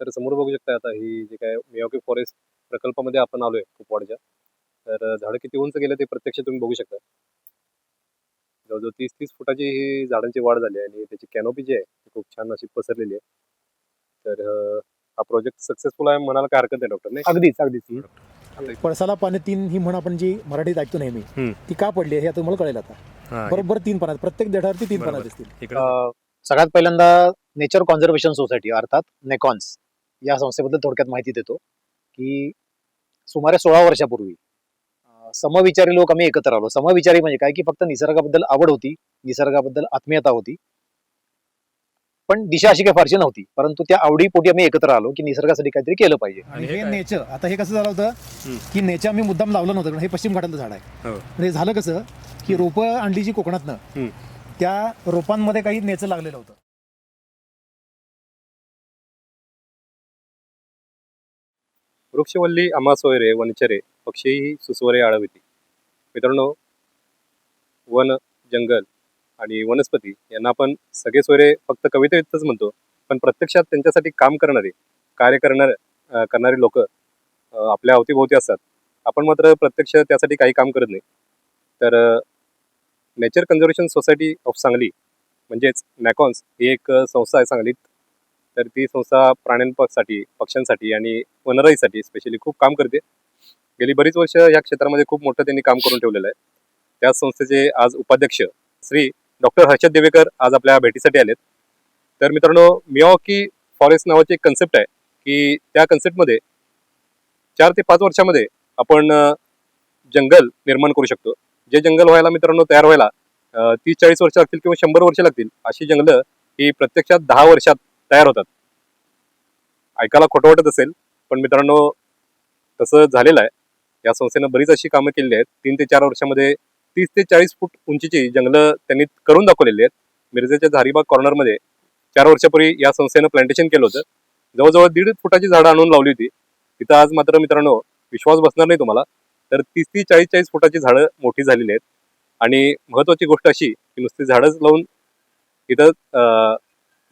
तर समोर बघू शकता आता ही जे काय मियावाकी फॉरेस्ट प्रकल्पामध्ये आपण आलोय कुपवाडच्या. तर झाडं किती उंच गेले ते प्रत्यक्ष तुम्ही बघू शकता. जवळजवळ 30-30 फुटाची ही झाडांची वाढ झाली आहे आणि त्याची कॅनोपी जी आहे ती खूप छान अशी पसरलेली आहे. तर हा प्रोजेक्ट सक्सेसफुल आहे म्हणायला काही हरकत नाही डॉक्टर नाही. अगदीच अगदीच आता पळसाला पाने तीन ही म्हण आपण जी मराठीत ऐकतो नेहमी ती का पडली हे आता तुम्हाला कळेल आता. बरोबर 3 पानात, प्रत्येक देठावरती 3 पानात दिसतील. सगळ्यात पहिल्यांदा नेचर कॉन्झर्वेशन सोसायटी अर्थात नेकॉन्स या संस्थेबद्दल थोडक्यात माहिती देतो की सुमारे 16 वर्षापूर्वी समविचारी लोक आम्ही एकत्र आलो. समविचारी म्हणजे काय की फक्त निसर्गाबद्दल आवड होती, निसर्गाबद्दल आत्मीयता होती, पण दिशा अशी काही फारशी नव्हती. परंतु त्या आवडीपोटी आम्ही एकत्र आलो की निसर्गासाठी काहीतरी केलं पाहिजे. आणि हे नेचर आता हे कसं झालं होतं की नेचर आम्ही मुद्दाम लावलं नव्हतं, कारण हे पश्चिम घाटातलं झाड आहे. आणि हे झालं कसं की रोपं आणली जी कोकणातनं, त्या रोपांमध्ये काही नेचर लागलेलं होतं. वृक्षवल्ली आम्हा सोयरे वनचरे पक्षी सुसवरे आळविती. मित्रांनो, वन, जंगल आणि वनस्पती यांना आपण सगळे सोयरे फक्त कवितेतच म्हणतो, पण प्रत्यक्षात त्यांच्यासाठी काम करणारे, कार्य करणारे लोक आपल्या अवतीभोवती असतात. आपण मात्र प्रत्यक्ष त्यासाठी काही काम करत नाही. तर nature conservation society of Sangli म्हणजेच नॅकॉन्स ही एक संस्था आहे सांगलीत. तर ती संस्था प्राण्यांसाठी, पक्ष्यांसाठी आणि वनराईसाठी स्पेशली खूप काम करते. गेली बरीच वर्ष या क्षेत्रामध्ये खूप मोठं त्यांनी काम करून ठेवलेलं आहे. त्याच संस्थेचे आज उपाध्यक्ष श्री डॉक्टर हर्षद देवेकर आज आपल्या भेटीसाठी आलेत. तर मित्रांनो, मियावाकी फॉरेस्ट नावाची एक कन्सेप्ट आहे की त्या कन्सेप्टमध्ये 4 ते 5 वर्षामध्ये आपण जंगल निर्माण करू शकतो. जे जंगल व्हायला मित्रांनो तयार व्हायला 30-40 वर्ष लागतील किंवा 100 वर्ष लागतील, अशी जंगलं ही प्रत्यक्षात 10 वर्षात तयार होतात. ऐकायला खोटं वाटत असेल, पण मित्रांनो तसं झालेलं आहे. या संस्थेनं बरीच अशी कामं केलेली आहेत. 3 ते 4 वर्षामध्ये 30 ते 40 फूट उंचीची जंगलं त्यांनी करून दाखवलेली आहेत. मिरजेच्या झारीबाग कॉर्नरमध्ये 4 वर्षापूर्वी या संस्थेनं प्लांटेशन केलं होतं. जवळजवळ 1.5 फुटाची झाडं आणून लावली होती. तिथं आज मात्र मित्रांनो विश्वास बसणार नाही तुम्हाला, तर 30-30, 40-40 फुटाची झाडं मोठी झालेली आहेत. आणि महत्वाची गोष्ट अशी की नुसती झाडंच लावून इथं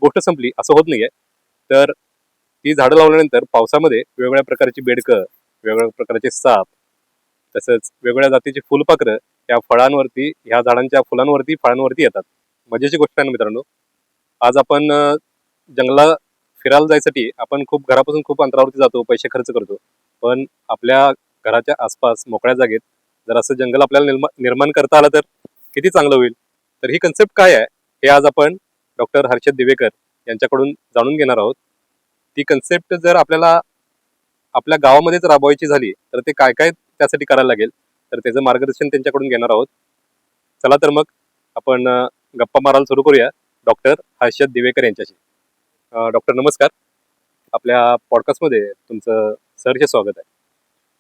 गोष्ट संपली असं होत नाहीये. तर ती झाडं लावल्यानंतर पावसामध्ये वेगवेगळ्या प्रकारची बेडकं, वेगवेगळ्या प्रकारचे साप, तसंच वेगवेगळ्या जातीची फुलपाखरं या फळांवरती, ह्या झाडांच्या फुलांवरती, फळांवरती येतात. मजेची गोष्ट आहे ना मित्रांनो. आज आपण जंगला फिरायला जायसाठी आपण खूप घरापासून खूप अंतरावरती जातो, पैसे खर्च करतो, पण आपल्या घराच्या आसपास मोकळ्या जागेत जर असं जंगल आपल्याला निर्माण करता आलं तर किती चांगलं होईल. तर ही कन्सेप्ट काय आहे हे आज आपण डॉक्टर हर्षद दिवेकर यांच्याकडून जाणून घेणार आहोत. ती कन्सेप्ट जर आपल्याला आपल्या गावामध्येच राबवायची झाली तर ते काय काय त्यासाठी करायला लागेल, तर त्याचं मार्गदर्शन त्यांच्याकडून घेणार आहोत. चला तर मग आपण गप्पा मारायला सुरू करूया डॉक्टर हर्षद दिवेकर यांच्याशी. डॉक्टर नमस्कार, आपल्या पॉडकास्टमध्ये तुमचं सहर्ष स्वागत आहे.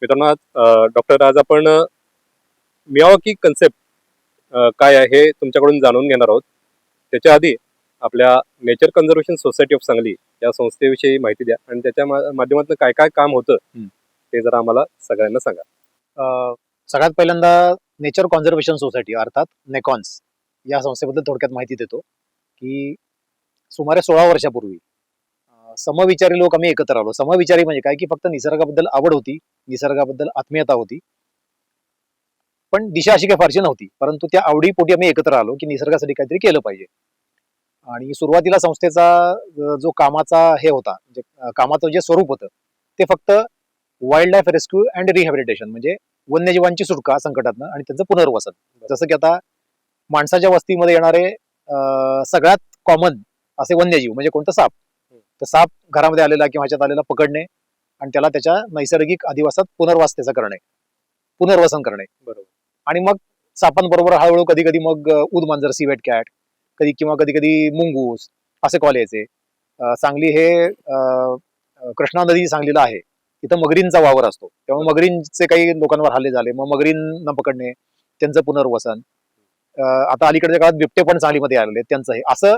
मित्रांनो, डॉक्टर आज आपण मियावाकी कन्सेप्ट काय आहे हे तुमच्याकडून जाणून घेणार आहोत. त्याच्या आधी आपल्या nature conservation society of Sangli या संस्थेविषयी माहिती द्या आणि त्याच्या माध्यमातून काय काय काम होतं ते जरा आम्हाला सगळ्यांना सांगा. सगळ्यात पहिल्यांदा नेचर कॉन्झर्वेशन सोसायटी अर्थात नेकॉन्स या संस्थेबद्दल थोडक्यात माहिती देतो की सुमारे 16 वर्षापूर्वी समविचारी लोक आम्ही एकत्र आलो. समविचारी म्हणजे काय की फक्त निसर्गाबद्दल आवड होती, निसर्गाबद्दल आत्मीयता होती, पण दिशा अशी काही फारशी नव्हती. परंतु त्या आवडीपोटी आम्ही एकत्र आलो की निसर्गासाठी काहीतरी केलं पाहिजे. आणि सुरुवातीला संस्थेचा जो कामाचा हे होता, म्हणजे कामाचं जे स्वरूप होतं ते फक्त wild life rescue and rehabilitation, म्हणजे वन्यजीवांची सुटका संकटातनं आणि त्यांचं पुनर्वसन. जसं की आता माणसाच्या वस्तीमध्ये येणारे सगळ्यात कॉमन असे वन्यजीव म्हणजे कोणतं, साप. तर साप घरामध्ये आलेला किंवा ह्याच्यात आलेला पकडणे आणि त्याला त्याच्या नैसर्गिक अधिवासात पुनर्वास त्याचा करणे, पुनर्वसन करणे. बरोबर. आणि मग सापांबरोबर हळूहळू कधी कधी मग उदमांजर, सिवेट कॅट, कधी कधी मुंगूस असे कॉल यायचे. सांगली हे कृष्णा नदी सांगलीला आहे, तिथं मगरींचा वावर असतो, त्यामुळे मगरींचे काही लोकांवर हल्ले झाले, मग मगरींना पकडणे, त्यांचं पुनर्वसन. आता अलीकडच्या काळात बिबटे पण सांगलीमध्ये आलेले, त्यांचं हे असं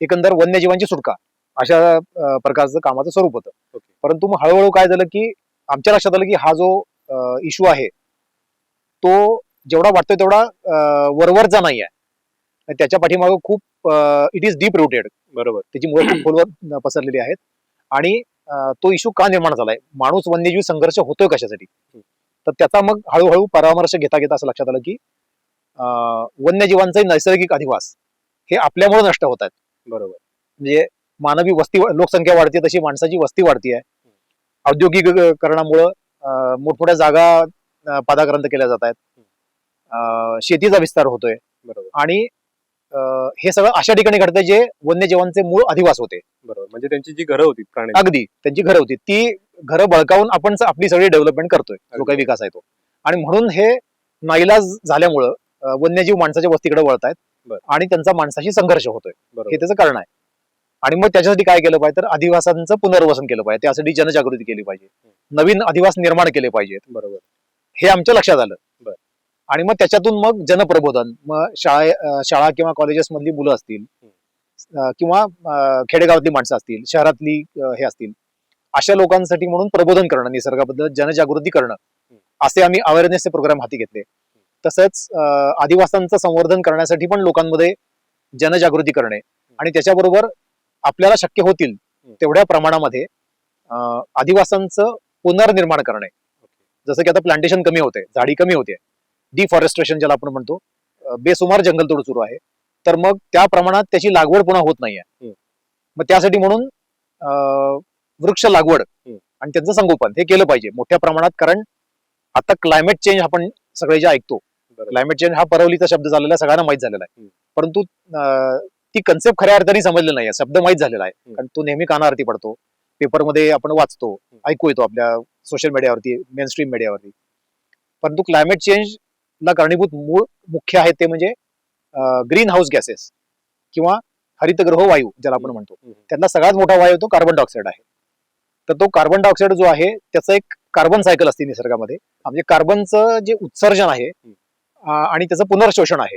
एकंदर वन्यजीवांची सुटका अशा प्रकारचं कामाचं स्वरूप होतं. परंतु मग हळूहळू काय झालं की आमच्या लक्षात आलं की हा जो इश्यू आहे तो जेवढा वाटतोय तेवढा वरवरचा नाही आहे. त्याच्या पाठीमागे खूप इट इज डीप रुटेड. बरोबर. त्याची मुळे खूप खोलवर पसरलेली आहेत आणि तो इश्यू का निर्माण झालाय, माणूस वन्यजीव संघर्ष होतोय कशासाठी. तर त्याचा मग हळूहळू परामर्श घेता घेता असं लक्षात आलं की वन्यजीवांचे नैसर्गिक अधिवास हे आपल्यामुळे नष्ट होत आहेत. बरोबर. म्हणजे मानवी वस्ती लोकसंख्या वाढते तशी माणसाची वस्ती वाढती आहे. औद्योगिकरणामुळं मोठमोठ्या जागा पादाक्रांत केल्या जात आहेत. शेतीचा विस्तार होतोय बरोबर. आणि हे सगळं अशा ठिकाणी घडतंय जे वन्यजीवांचे मूळ अधिवास होते. बरोबर. म्हणजे त्यांची जी घरं होती प्राणी, अगदी त्यांची घरं होती ती घरं बळकावून आपण आपली सगळी डेव्हलपमेंट करतोय, जो काही विकास आहे तो. आणि म्हणून हे नाईलाज झाल्यामुळं वन्यजीव माणसाच्या वस्तीकडे वळत आहेत बरं. आणि त्यांचा माणसाशी संघर्ष होतोय. हे बरोबर. त्याचं कारण आहे. आणि मग त्याच्यासाठी काय केलं पाहिजे तर अधिवासांचं पुनर्वसन केलं पाहिजे, त्यासाठी जनजागृती केली पाहिजे, नवीन अधिवास निर्माण केले पाहिजेत. बरोबर. हे आमच्या लक्षात आलं. बरं. आणि मग त्याच्यातून मग जनप्रबोधन, मग शाळा किंवा कॉलेजेस मधली मुलं असतील किंवा खेडेगावातली माणसं असतील, शहरातली हे असतील, अशा लोकांसाठी म्हणून प्रबोधन करणं, निसर्गाबद्दल जनजागृती करणं, असे आम्ही अवेअरनेसचे प्रोग्राम हाती घेतले. तसंच आदिवासांचं संवर्धन करण्यासाठी पण लोकांमध्ये जनजागृती करणे आणि त्याच्याबरोबर आपल्याला शक्य होतील तेवढ्या प्रमाणामध्ये आदिवासांचं पुनर्निर्माण करणे. जसं की आता प्लांटेशन कमी होते, झाडी कमी होते, डिफॉरेस्ट्रेशन ज्याला आपण म्हणतो, बेसुमार जंगलतोड सुरू आहे, तर मग त्या प्रमाणात त्याची लागवड पुन्हा होत नाहीये. मग त्यासाठी म्हणून वृक्ष लागवड आणि त्यांचं संगोपन हे केलं पाहिजे मोठ्या प्रमाणात. कारण आता क्लायमेट चेंज आपण सगळे जे ऐकतो, क्लायमेट चेंज हा परवलीचा शब्द झालेला सगळ्यांना माहित झालेला आहे, परंतु ती कन्सेप्ट खऱ्या अर्थाने समजली नाही, शब्द माहित झालेला आहे. कारण तो नेहमी कानावरती पडतो, पेपरमध्ये आपण वाचतो, ऐकू येतो आपल्या सोशल मीडियावरती, मेन स्ट्रीम मीडियावरती. परंतु क्लायमेट चेंज ला कारणीभूत मूळ मुख्य आहे ते म्हणजे ग्रीन हाऊस गॅसेस किंवा हरितगृह वायू ज्याला आपण म्हणतो, त्यातला सगळ्यात मोठा वायू तो कार्बन डायऑक्साईड आहे. तर तो कार्बन डायऑक्साईड जो आहे त्याचं एक कार्बन सायकल असते निसर्गामध्ये. म्हणजे कार्बनचं जे उत्सर्जन आहे आणि त्याचं पुनर्शोषण आहे,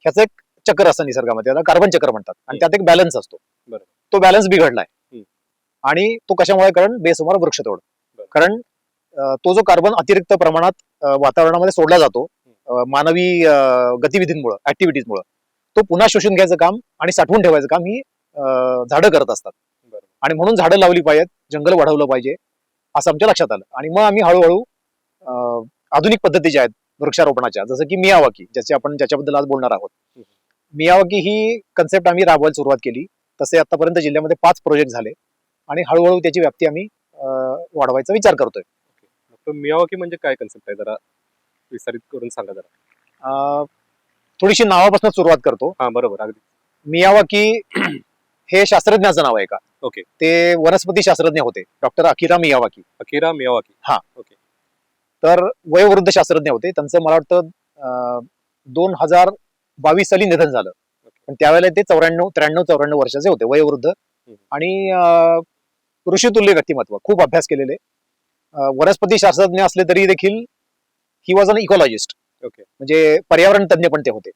ह्याचं एक चक्र असतं निसर्गामध्ये, त्याला कार्बन चक्र म्हणतात. आणि त्यात एक बॅलन्स असतो. तो बॅलन्स बिघडलाय आणि तो कशामुळे? कारण बेसुमार वृक्षतोड. कारण तो जो कार्बन अतिरिक्त प्रमाणात वातावरणामध्ये सोडला जातो मानवी गतिविधींमुळे, ऍक्टिव्हिटीजमुळे, तो पुन्हा शोषून घ्यायचं काम आणि साठवून ठेवायचं काम ही झाडं करत असतात. आणि म्हणून झाडं लावली पाहिजेत, जंगल वाढवलं पाहिजे असं आमच्या लक्षात आलं. आणि मग आम्ही हळूहळू आधुनिक पद्धती ज्या आहेत वृक्षारोपणाच्या, जसं की मियावाकी, ज्याच्याबद्दल आज बोलणार आहोत, मियावाकी ही कन्सेप्ट आम्ही राबवायला सुरुवात केली. तसे आतापर्यंत जिल्ह्यामध्ये 5 प्रोजेक्ट झाले आणि हळूहळू त्याची व्याप्ती आम्ही वाढवायचा विचार करतोय. मियावाकी म्हणजे काय कन्सेप्ट आहे, जरा विस्तारित करून सांगा जरा. थोडीशी नावापासून सुरुवात करतो. हा बरोबर. अगदी. मियावाकी हे शास्त्रज्ञाचं नाव आहे का? ओके. ते वनस्पती शास्त्रज्ञ होते, डॉक्टर अकिरा मियावाकी. अकिरा मियावाकी. हा. ओके. तर वयोवृद्ध शास्त्रज्ञ होते. त्यांचं मला वाटतं 2022 साली निधन झालं. पण त्यावेळेला ते 93-94 वर्षाचे होते, वयोवृद्ध आणि ऋषितुल्य व्यक्तिमत्व, खूप अभ्यास केलेले. वनस्पती शास्त्रज्ञ असले तरी देखील ही वॉज अन इकॉलॉजिस्ट. ओके. म्हणजे पर्यावरण तज्ञ पण ते होते.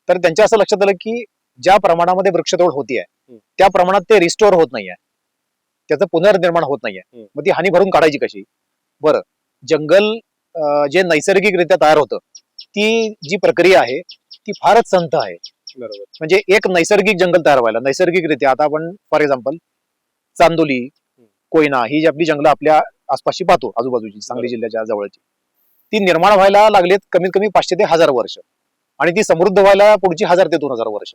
तर त्यांच्या असं लक्षात आलं की ज्या प्रमाणामध्ये वृक्षतोड होतीये त्या प्रमाणात ते रिस्टोअर होत नाहीये, त्याचं पुनर्निर्माण होत नाहीये. मग ती हानी भरून काढायची कशी? बरं, जंगल जे नैसर्गिकरित्या तयार होतं, ती जी प्रक्रिया आहे ती फारच संथ आहे. बरोबर. म्हणजे एक नैसर्गिक जंगल तयार व्हायला नैसर्गिकरित्या, आता आपण फॉर एक्झाम्पल चांदोली, कोयना ही जी आपली जंगलं आपल्या आसपासची पाहतो, आजूबाजूची, सांगली जिल्ह्याच्या जवळची, ती निर्माण व्हायला लागलेत कमीत कमी 500 ते 1000 वर्ष आणि ती समृद्ध व्हायला पुढची 1000 ते 2000 वर्ष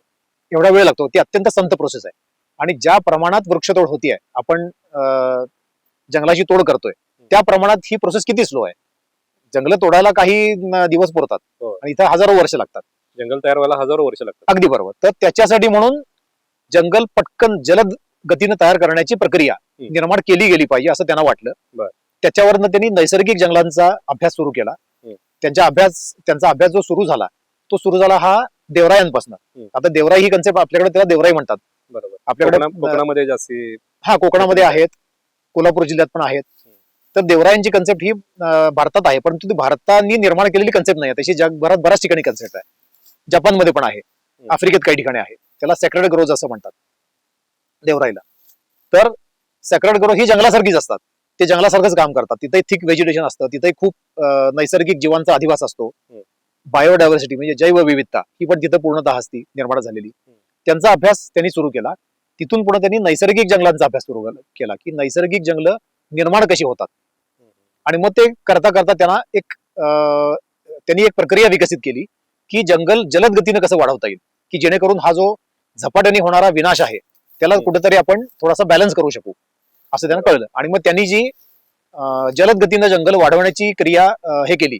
एवढा वेळ लागतो. ती अत्यंत संथ प्रोसेस आहे. आणि ज्या प्रमाणात वृक्षतोड होतीये, आपण जंगलाची तोड करतोय, त्या प्रमाणात ही प्रोसेस किती स्लो आहे. जंगल तोडायला काही दिवस पुरतात आणि इथं हजारो वर्ष लागतात. जंगल तयार व्हायला हजारो वर्ष लागतात. अगदी बरोबर. तर त्याच्यासाठी म्हणून जंगल पटकन जलद गतीने तयार करण्याची प्रक्रिया निर्माण केली गेली पाहिजे असं त्यांना वाटलं. त्याच्यावरनं त्यांनी नैसर्गिक जंगलांचा अभ्यास सुरू केला. त्यांचा अभ्यास जो सुरू झाला हा देवरायांपासून. आता देवराई ही कन्सेप्ट आपल्याकडे त्याला देवराई म्हणतात. बरोबर. आपल्याकडे कोकणामध्ये जास्ती, हा, कोकणामध्ये आहेत, कोल्हापूर जिल्ह्यात पण आहेत. तर देवरायांची कन्सेप्ट ही भारतात आहे, परंतु ती भारताने निर्माण केलेली कन्सेप्ट नाही. तशी जगभरात बऱ्याच ठिकाणी कन्सेप्ट आहे. जपानमध्ये पण आहे, आफ्रिकेत काही ठिकाणी आहे. त्याला सेक्रेड ग्रोज असं म्हणतात देवराईला. तर सेक्रेड ग्रो ही जंगलासारखीच असतात, ते जंगलासारखंच काम करतात. तिथे थिक व्हेजिटेशन असतं, तिथे खूप नैसर्गिक जीवांचा अधिवास असतो. बायोडायव्हर्सिटी म्हणजे जैवविविधता ही पण तिथं पूर्णतः असती निर्माण झालेली. त्यांचा अभ्यास त्यांनी सुरू केला तिथून पुढे त्यांनी नैसर्गिक जंगलांचा अभ्यास सुरू केला की नैसर्गिक जंगल निर्माण कशी होतात. आणि मग ते करता करता त्यांनी एक प्रक्रिया विकसित केली की जंगल जलद गतीने कसं वाढवता येईल, की जेणेकरून हा जो झपाट्याने होणारा विनाश आहे त्याला कुठेतरी आपण थोडासा बॅलन्स करू शकू, असं त्यांना कळलं. आणि मग त्यांनी जी जलद गतीनं जंगल वाढवण्याची क्रिया हे केली,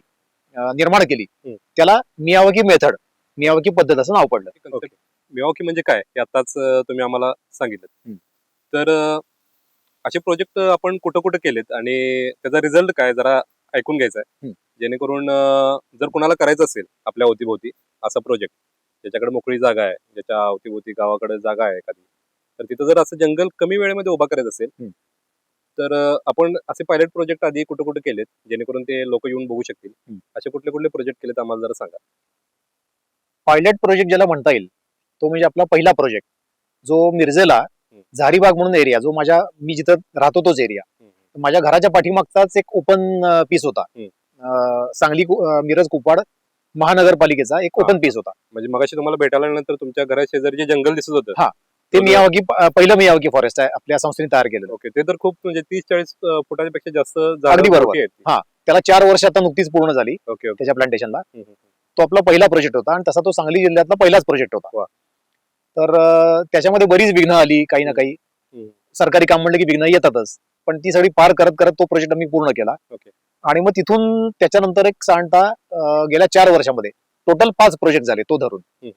निर्माण केली, त्याला मियावाकी मेथड, मियावाकी पद्धत असं नाव पडलं. मियावाकी म्हणजे काय हे आताच तुम्ही आम्हाला सांगितलं. तर असे प्रोजेक्ट आपण कुठं कुठं केलेत आणि त्याचा रिझल्ट काय जरा ऐकून घ्यायचा आहे, जेणेकरून जर कोणाला करायचं असेल आपल्या अवतीभोवती असा प्रोजेक्ट, ज्याच्याकडे मोकळी जागा आहे, ज्याच्या अवतीभोवती गावाकडे जागा आहे एखादी, तर तिथं जर असं जंगल कमी वेळेमध्ये उभा करायचं असेल तर आपण असे पायलट प्रोजेक्ट आधी कुठे कुठे केलेत जेणेकरून ते लोक येऊन बघू शकतील, असे कुठले कुठले प्रोजेक्ट केलेत आम्हाला जरा सांगा. पायलट प्रोजेक्ट ज्याला म्हणता येईल तो म्हणजे आपला पहिला प्रोजेक्ट जो मिरजेला झारीबाग म्हणून एरिया, जो मी जिथं राहतो तोच एरिया, माझ्या घराच्या पाठीमागचाच एक ओपन पीस होता. सांगली मिरज कुपवाड महानगरपालिकेचा एक ओपन पीस होता. म्हणजे मगाशी तुम्हाला भेटायला आल्यानंतर तुमच्या घरा शेजारी जे जंगल दिसत होतं, हा ते मियावाकी पहिलं मियावाकी फॉरेस्ट आहे आपल्या संस्थेने तयार केलेलं. ओके, ते तर खूप म्हणजे 30-40 फुटापेक्षा जास्त अगदी बरोबर. हा, त्याला 4 वर्ष आता नुकतीच पूर्ण झाली ओके त्याच्या प्लांटेशनला. तो आपला पहिला प्रोजेक्ट होता आणि तसा तो सांगली जिल्ह्यातला पहिलाच प्रोजेक्ट होता. तर त्याच्यामध्ये बरीच विघ्न आली, काही ना काही सरकारी काम म्हणलं की विघ्न येतातच, पण ती सगळी पार करत करत तो प्रोजेक्ट आम्ही पूर्ण केला. आणि मग तिथून त्याच्यानंतर एक साधारणतः गेल्या 4 वर्षामध्ये टोटल 5 प्रोजेक्ट झाले तो धरून.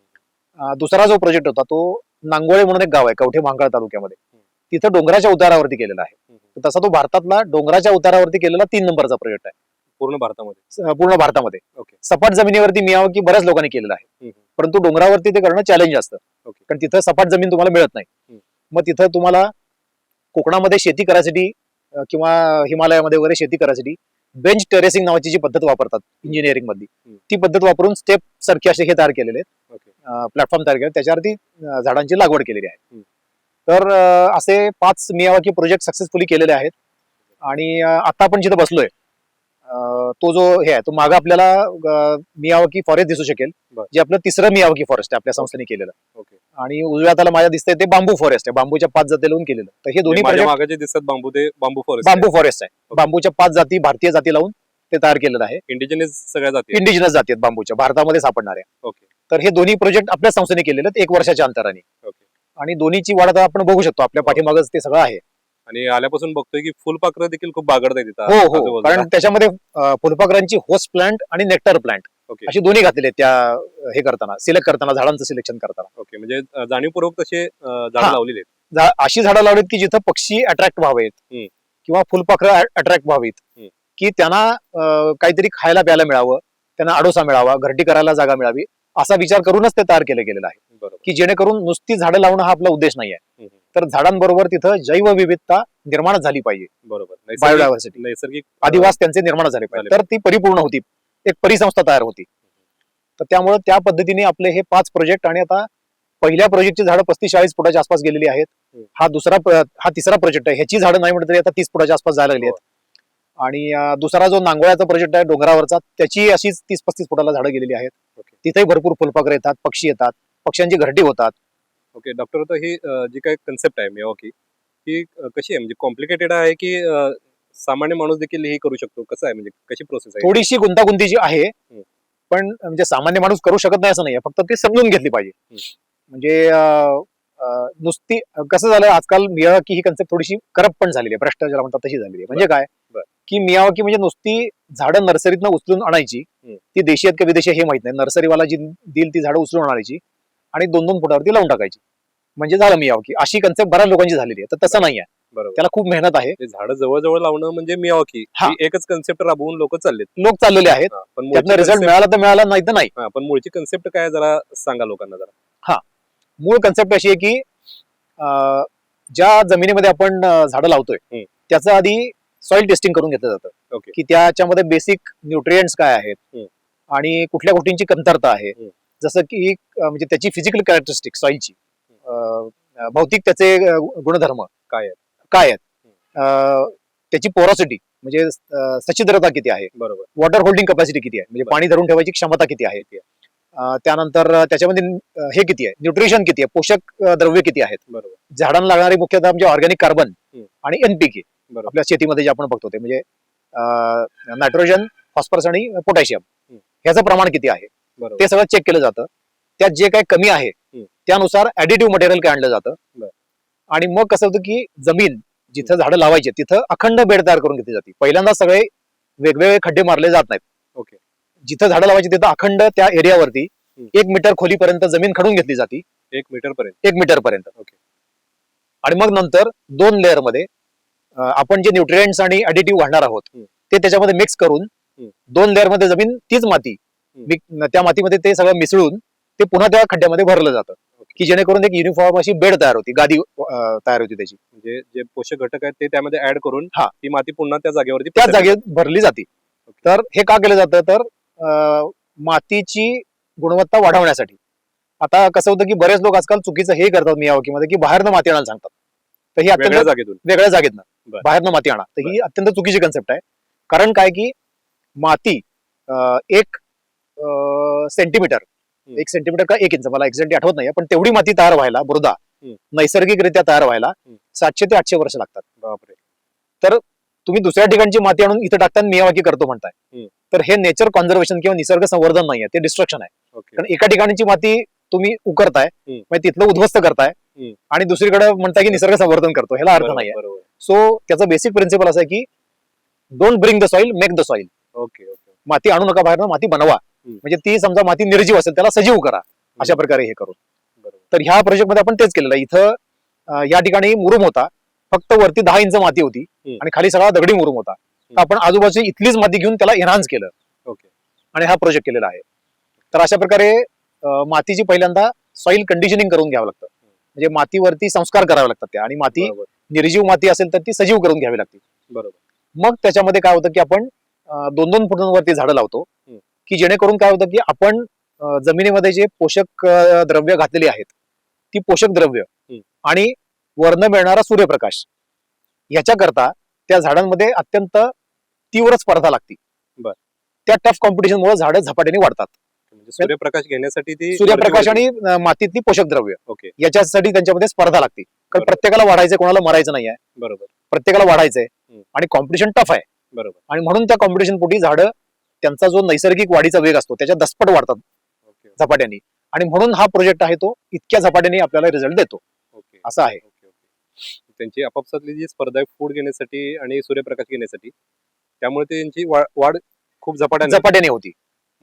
दुसरा जो प्रोजेक्ट होता तो नांगोळे म्हणून एक गाव आहे कवठे महांकाळ तालुक्यामध्ये, तिथं डोंगराच्या उतारावरती केलेला आहे. तसा तो भारतातला डोंगराच्या उतारावरती केलेला 3 नंबरचा प्रोजेक्ट आहे पूर्ण भारतामध्ये. पूर्ण भारतामध्ये. सपाट जमिनीवरती मियावाकी बऱ्याच लोकांनी केलेला आहे, परंतु डोंगरावरती ते करणं चॅलेंज असतं, कारण तिथं सपाट जमीन तुम्हाला मिळत नाही. मग तिथं तुम्हाला कोकणामध्ये शेती करायसाठी किंवा हिमालयामध्ये वगैरे शेती करायसाठी बेंच टेरेसिंग नावाची जी पद्धत वापरतात इंजिनिअरिंग मधली, ती पद्धत वापरून स्टेप सारखे असे हे तयार केलेले आहेत, प्लॅटफॉर्म तयार केले, त्याच्यावरती झाडांची लागवड केलेली आहे. तर असे 5 मियावाकी प्रोजेक्ट सक्सेसफुली केलेले आहेत. आणि आता आपण जिथे बसलोय तो जो हे आहे तो मागे आपल्याला मियावाकी फॉरेस्ट दिसू शकेल, जे आपलं तिसरं मियावाकी फॉरेस्ट आहे आपल्या संस्थेने केलेलं. आणि उजव्या हाताला माझ्या दिसतंय ते बांबू फॉरेस्ट आहे, बांबूच्या 5 जाती लावून केलेलं. तर हे दोन्ही मागे दिसतात बांबू, ते बांबू फॉरेस्ट आहे. बांबूच्या 5 जाती, भारतीय जाती लावून ते तयार केलेलं आहे. इंडिजिनस सगळ्या जाती, इंडिजिनस जाती आहेत बांबूच्या, भारतामध्ये सापडणाऱ्या. तर हे दोन्ही प्रोजेक्ट आपल्या संस्थेने केलेले आहेत 1 वर्षाच्या अंतराने. आणि दोन्हीची वाढ आता आपण बघू शकतो, आपल्या पाठीमागच ते सगळं आहे. आणि आल्यापासून बघतोय की फुलपाखरं देखील खूप बागडत आहेत तिथं. हो, कारण त्याच्यामध्ये फुलपाखरांची होस्ट प्लांट आणि नेक्टर प्लांट अशी दोन्ही घातलेले त्या हे करताना, सिलेक्ट करताना, झाडांचं सिलेक्शन करताना. म्हणजे जाणीवपूर्वक तसे झाडं लावलेले आहेत. अशी झाडं लावलीत की जिथं पक्षी अट्रॅक्ट व्हावेत किंवा फुलपाखरं अट्रॅक्ट व्हावीत, की त्यांना काहीतरी खायला प्यायला मिळावं, त्यांना आडोसा मिळावा, घरटी करायला जागा मिळावी, असा विचार करूनच ते तयार गेलेलं आहे. की जेणेकरून नुसती झाडं लावणं हा आपला उद्देश नाही आहे, तर झाडांबरोबर तिथं जैवविविधता निर्माण झाली पाहिजे. बरोबर, बायोडायव्हर्सिटी, नैसर्गिक अधिवास त्यांचे निर्माण झाले पाहिजे, तर ती परिपूर्ण होती, एक परिसंस्था तयार होती. तर त्यामुळे त्या पद्धतीने आपले हे 5 प्रोजेक्ट, आणि आता पहिल्या प्रोजेक्टची झाडं 35-40 फुटाच्या आसपास गेलेली आहेत. हा तिसरा प्रोजेक्ट आहे, ह्याची झाडं नाही म्हटलं तरी आता 30 फुटाच्या आसपास जायला लागली आहेत. आणि दुसरा जो नांगोळ्याचा प्रोजेक्ट आहे डोंगरावरचा, त्याची अशीच 30-35 फुटाला झाडं गेलेली आहेत. तिथेही भरपूर फुलपाखरं येतात, पक्षी येतात, पक्ष्यांची घरटी होतात. ओके डॉक्टर, तर ही जी काही कन्सेप्ट आहे मियावाकी, ही कशी आहे, म्हणजे कॉम्प्लिकेटेड आहे की सामान्य माणूस देखील हे करू शकतो, कसं आहे, म्हणजे कशी प्रोसेस आहे? थोडीशी गुंतागुंतीची आहे, पण म्हणजे सामान्य माणूस करू शकत नाही असं नाही, फक्त ते समजून घेतली पाहिजे. म्हणजे नुसती कसं झालं आजकाल, मियावाकी ही कन्सेप्ट थोडीशी करप्ट पण झालेली आहे, भ्रष्टाचार म्हणतात तशी झालेली आहे. म्हणजे काय की मियावाकी म्हणजे नुसती झाडं नर्सरीतनं उचलून आणायची, ती देशी आहेत का विदेशी हे माहित नाही, नर्सरीवाला जी देईल ती झाडं उचलून आणायची आणि 2-2 फुटावरती लावून टाकायची, म्हणजे झालं मियावाकी. अशी कन्सेप्ट बऱ्याच लोकांची झालेली आहे. तर तसं नाही आहे, त्याला खूप मेहनत आहे. झाडं जवळ लावणं म्हणजे मियावाकी, एकच कन्सेप्ट राबवून लोक चाललेले आहेत. पण रिझल्ट मिळाला तर मिळाला, नाही तर नाही. पण मूळची कन्सेप्ट काय जरा सांगा लोकांना जरा. मूळ कन्सेप्ट अशी आहे की ज्या जमिनीमध्ये आपण झाडं लावतोय त्याचं आधी सॉइल टेस्टिंग करून घेतलं जातं, की त्याच्यामध्ये बेसिक न्यूट्रिएंट्स काय आहेत आणि कुठल्या गोष्टींची कमतरता आहे, जसं की म्हणजे त्याची फिजिकल कॅरेक्टरिस्टिक, सॉइलची भौतिक त्याचे गुणधर्म काय आहेत, त्याची पोरॉसिटी म्हणजे सच्छिद्रता किती आहे, वॉटर होल्डिंग कॅपॅसिटी किती आहे, म्हणजे पाणी धरून ठेवायची क्षमता किती आहे, त्यानंतर त्याच्यामध्ये हे किती आहे, न्यूट्रिशन किती आहे, पोषक द्रव्य किती आहेत, बरोबर झाडांना लागणारी मुख्यतः म्हणजे ऑर्गॅनिक कार्बन आणि एनपीके बरोबर आपल्या शेतीमध्ये जे आपण बघतो ते म्हणजे नायट्रोजन, फॉस्फरस आणि पोटॅशियम ह्याचं प्रमाण किती आहे बरोबर ते सगळं चेक केलं जातं. त्यात जे काही कमी आहे त्यानुसार ऍडिटिव्ह मटेरियल काय आणलं जातं. बरं. आणि मग कसं होतं की जमीन जिथं झाडं लावायची तिथं अखंड बेड तयार करून घेतली जाते. पहिल्यांदा सगळे वेगवेगळे खड्डे मारले जात नाहीत. ओके जिथं झाडं लावायची तिथं अखंड त्या एरियावरती 1 मीटर खोलीपर्यंत जमीन खडून घेतली जाते. 1 मीटर पर्यंत 1 मीटर पर्यंत. ओके आणि मग नंतर 2 लेअर मध्ये आपण जे न्यूट्रिएंट्स आणि ऍडिटिव्ह घालणार आहोत ते त्याच्यामध्ये मिक्स करून 2 लेअर मध्ये जमीन तीच माती त्या मातीमध्ये ते सगळं मिसळून ते पुन्हा त्या खड्ड्यामध्ये भरलं जातं की जेणेकरून एक युनिफॉर्म अशी बेड तयार होती, गादी तयार होती त्याची. म्हणजे जे पोषक घटक आहेत ते त्यामध्ये ऍड करून हा. ती माती पुन्हा त्या जागेवरती त्या पसरली जागेत भरली जाते. तर हे का केलं जातं तर मातीची गुणवत्ता वाढवण्यासाठी. आता कसं होतं की बरेच लोक आजकाल चुकीचं हे करतात मियावाकीमध्ये की बाहेरनं माती आणायला सांगतात. तर ही वेगळ्या अत्यंत जागेतून वेगळ्या जागेतनं बरं. बाहेरनं माती आणा, तर ही अत्यंत चुकीची कन्सेप्ट आहे. कारण काय की माती 1 सेंटीमीटर 1 सेंटीमीटर का 1 इंच मला एक्झॅक्टली आठवत नाही पण तेवढी माती तयार व्हायला, मृदा नैसर्गिकरित्या तयार व्हायला 700 ते 800 वर्ष लागतात. बापरे तर तुम्ही दुसऱ्या ठिकाणची माती आणून इथं टाकताना मियावाकी करतो म्हणताय, तर हे नेचर कॉन्झर्वेशन किंवा निसर्ग संवर्धन नाहीये, ते डिस्ट्रक्शन आहे. ओके कारण एका ठिकाणची माती तुम्ही उकरताय म्हणजे तिथलं उद्ध्वस्त करताय आणि दुसरीकडे म्हणताय की निसर्ग संवर्धन करतो, ह्याला अर्थ बरोबर नाहीये. बरोबर सो त्याचा बेसिक प्रिन्सिपल असं आहे की don't bring the soil, make the soil. Okay okay माती आणू नका बाहेर, माती बनवा. म्हणजे ती समजा माती निर्जीव असेल त्याला सजीव करा, अशा प्रकारे हे करून. बरोबर तर ह्या प्रोजेक्ट मध्ये आपण तेच केलेलं आहे. इथं या ठिकाणी मुरुम होता, फक्त वरती 10 इंच माती होती आणि खाली सगळा दगडी मुरुम होता. तर आपण आजूबाजूची इथलीच माती घेऊन त्याला एनहान्स केलं ओके आणि हा प्रोजेक्ट केलेला आहे. तर अशा प्रकारे मातीची पहिल्यांदा सॉइल कंडिशनिंग करून घ्यावं लागतं. म्हणजे मातीवरती संस्कार करावे लागतात त्या, आणि माती बरोबर निर्जीव माती असेल तर ती सजीव करून घ्यावी लागते. बरोबर मग त्याच्यामध्ये काय होतं की आपण 2-2 फुटांवरती झाडं लावतो की जेणेकरून काय होतं की आपण जमिनीमध्ये जे पोषक द्रव्य घातलेली आहेत ती पोषक द्रव्य आणि वरनं मिळणारा सूर्यप्रकाश याच्याकरता त्या झाडांमध्ये अत्यंत तीव्र स्पर्धा लागते. बर. त्या टफ कॉम्पिटिशन मुळे झाडं झपाट्याने वाढतात. म्हणजे सूर्यप्रकाश घेण्यासाठी ती सूर्यप्रकाश आणि मातीतली पोषक द्रव्य ओके याच्यासाठी त्यांच्यामध्ये स्पर्धा लागते. कारण बरोबर. प्रत्येकाला वाढायचंय, कोणाला मरायचं नाहीये, बरोबर प्रत्येकाला वाढायचंय आणि कॉम्पिटिशन टफ आहे. बरोबर आणि म्हणून त्या कॉम्पिटिशन पोटी झाडं त्यांचा जो नैसर्गिक वाढीचा वेग असतो त्याच्या दसपट वाढतात ओके झपाट्याने. आणि म्हणून हा प्रोजेक्ट आहे तो इतक्या झपाट्याने आपल्याला रिझल्ट देतो, ओके असं आहे. ओके ओके त्यांची आपापसातली जी स्पर्धा आहे फूड घेण्यासाठी आणि सूर्यप्रकाश घेण्यासाठी, त्यामुळे त्यांची वाढ खूप झपाट्याने झपाट्याने होती.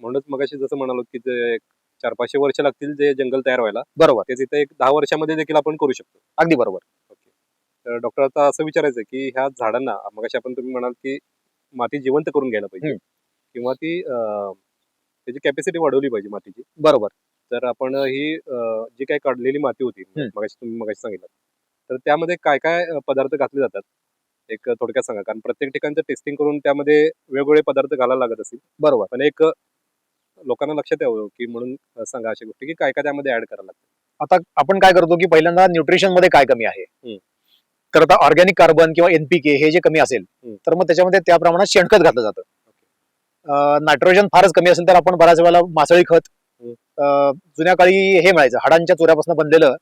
म्हणूनच मगाशी जसं म्हणालो की 400-500 वर्ष लागतील जे जंगल तयार व्हायला, बरोबर, तेच इथं एक 10 वर्षामध्ये देखील आपण करू शकतो. अगदी बरोबर. ओके. तर डॉक्टर आता असं विचारायचं आहे की ह्या झाडांना मगाशी आपण तुम्ही म्हणाल की माती जिवंत करून घ्यायला पाहिजे किंवा ती त्याची कॅपॅसिटी वाढवली पाहिजे मातीची. बरोबर. तर आपण ही जी काही काढलेली माती होती मगाशी सांगितलं, तर त्यामध्ये काय काय पदार्थ घातले जातात एक थोडक्यात सांगा. कारण प्रत्येक ठिकाणचं टेस्टिंग करून त्यामध्ये वेगवेगळे पदार्थ घालायला लागत असतील, बरोबर. पण एक लोकांना लक्षात यावं की म्हणून सांगा अशा गोष्टी की काय काय त्यामध्ये ऍड करायला लागतं. आता आपण काय करतो की पहिल्यांदा न्यूट्रिशन मध्ये काय कमी आहे, तर आता ऑर्गॅनिक कार्बन किंवा एनपीके हे जे कमी असेल तर मग त्याच्यामध्ये त्या प्रमाणात शेणखत घातलं जातं. नायट्रोजन फारच कमी असेल तर आपण बऱ्याच वेळेला मासळी खत, जुन्या काळी हे मिळायचं हाडांच्या चुऱ्यापासून बनलेलं,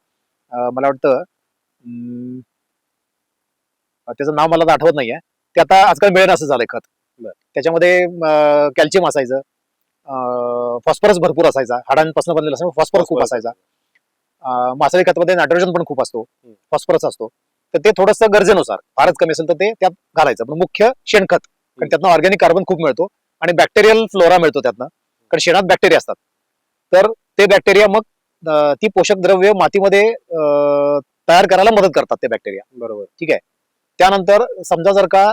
मला वाटतं त्याचं नाव मला आठवत नाहीये, ते आता आजकाल मिळेल असं झालंय खत. त्याच्यामध्ये कॅल्शियम असायचं, फॉस्फरस भरपूर असायचा, हाडांपासून बनलेलं असं फॉस्फरस खूप असायचा. मासळी खतामध्ये नायट्रोजन पण खूप असतो, फॉस्फरस असतो. तर ते थोडंसं गरजेनुसार, फारच कमी असेल तर ते त्यात घालायचं. पण मुख्य शेणखत, कारण त्यातनं ऑर्गॅनिक कार्बन खूप मिळतो आणि बॅक्टेरियल फ्लोरा मिळतो त्यातनं, कारण शेणात बॅक्टेरिया असतात. तर ते बॅक्टेरिया मग ती पोषक द्रव्य मातीमध्ये तयार करायला मदत करतात ते बॅक्टेरिया. बरोबर. ठीक आहे. त्यानंतर समजा जर का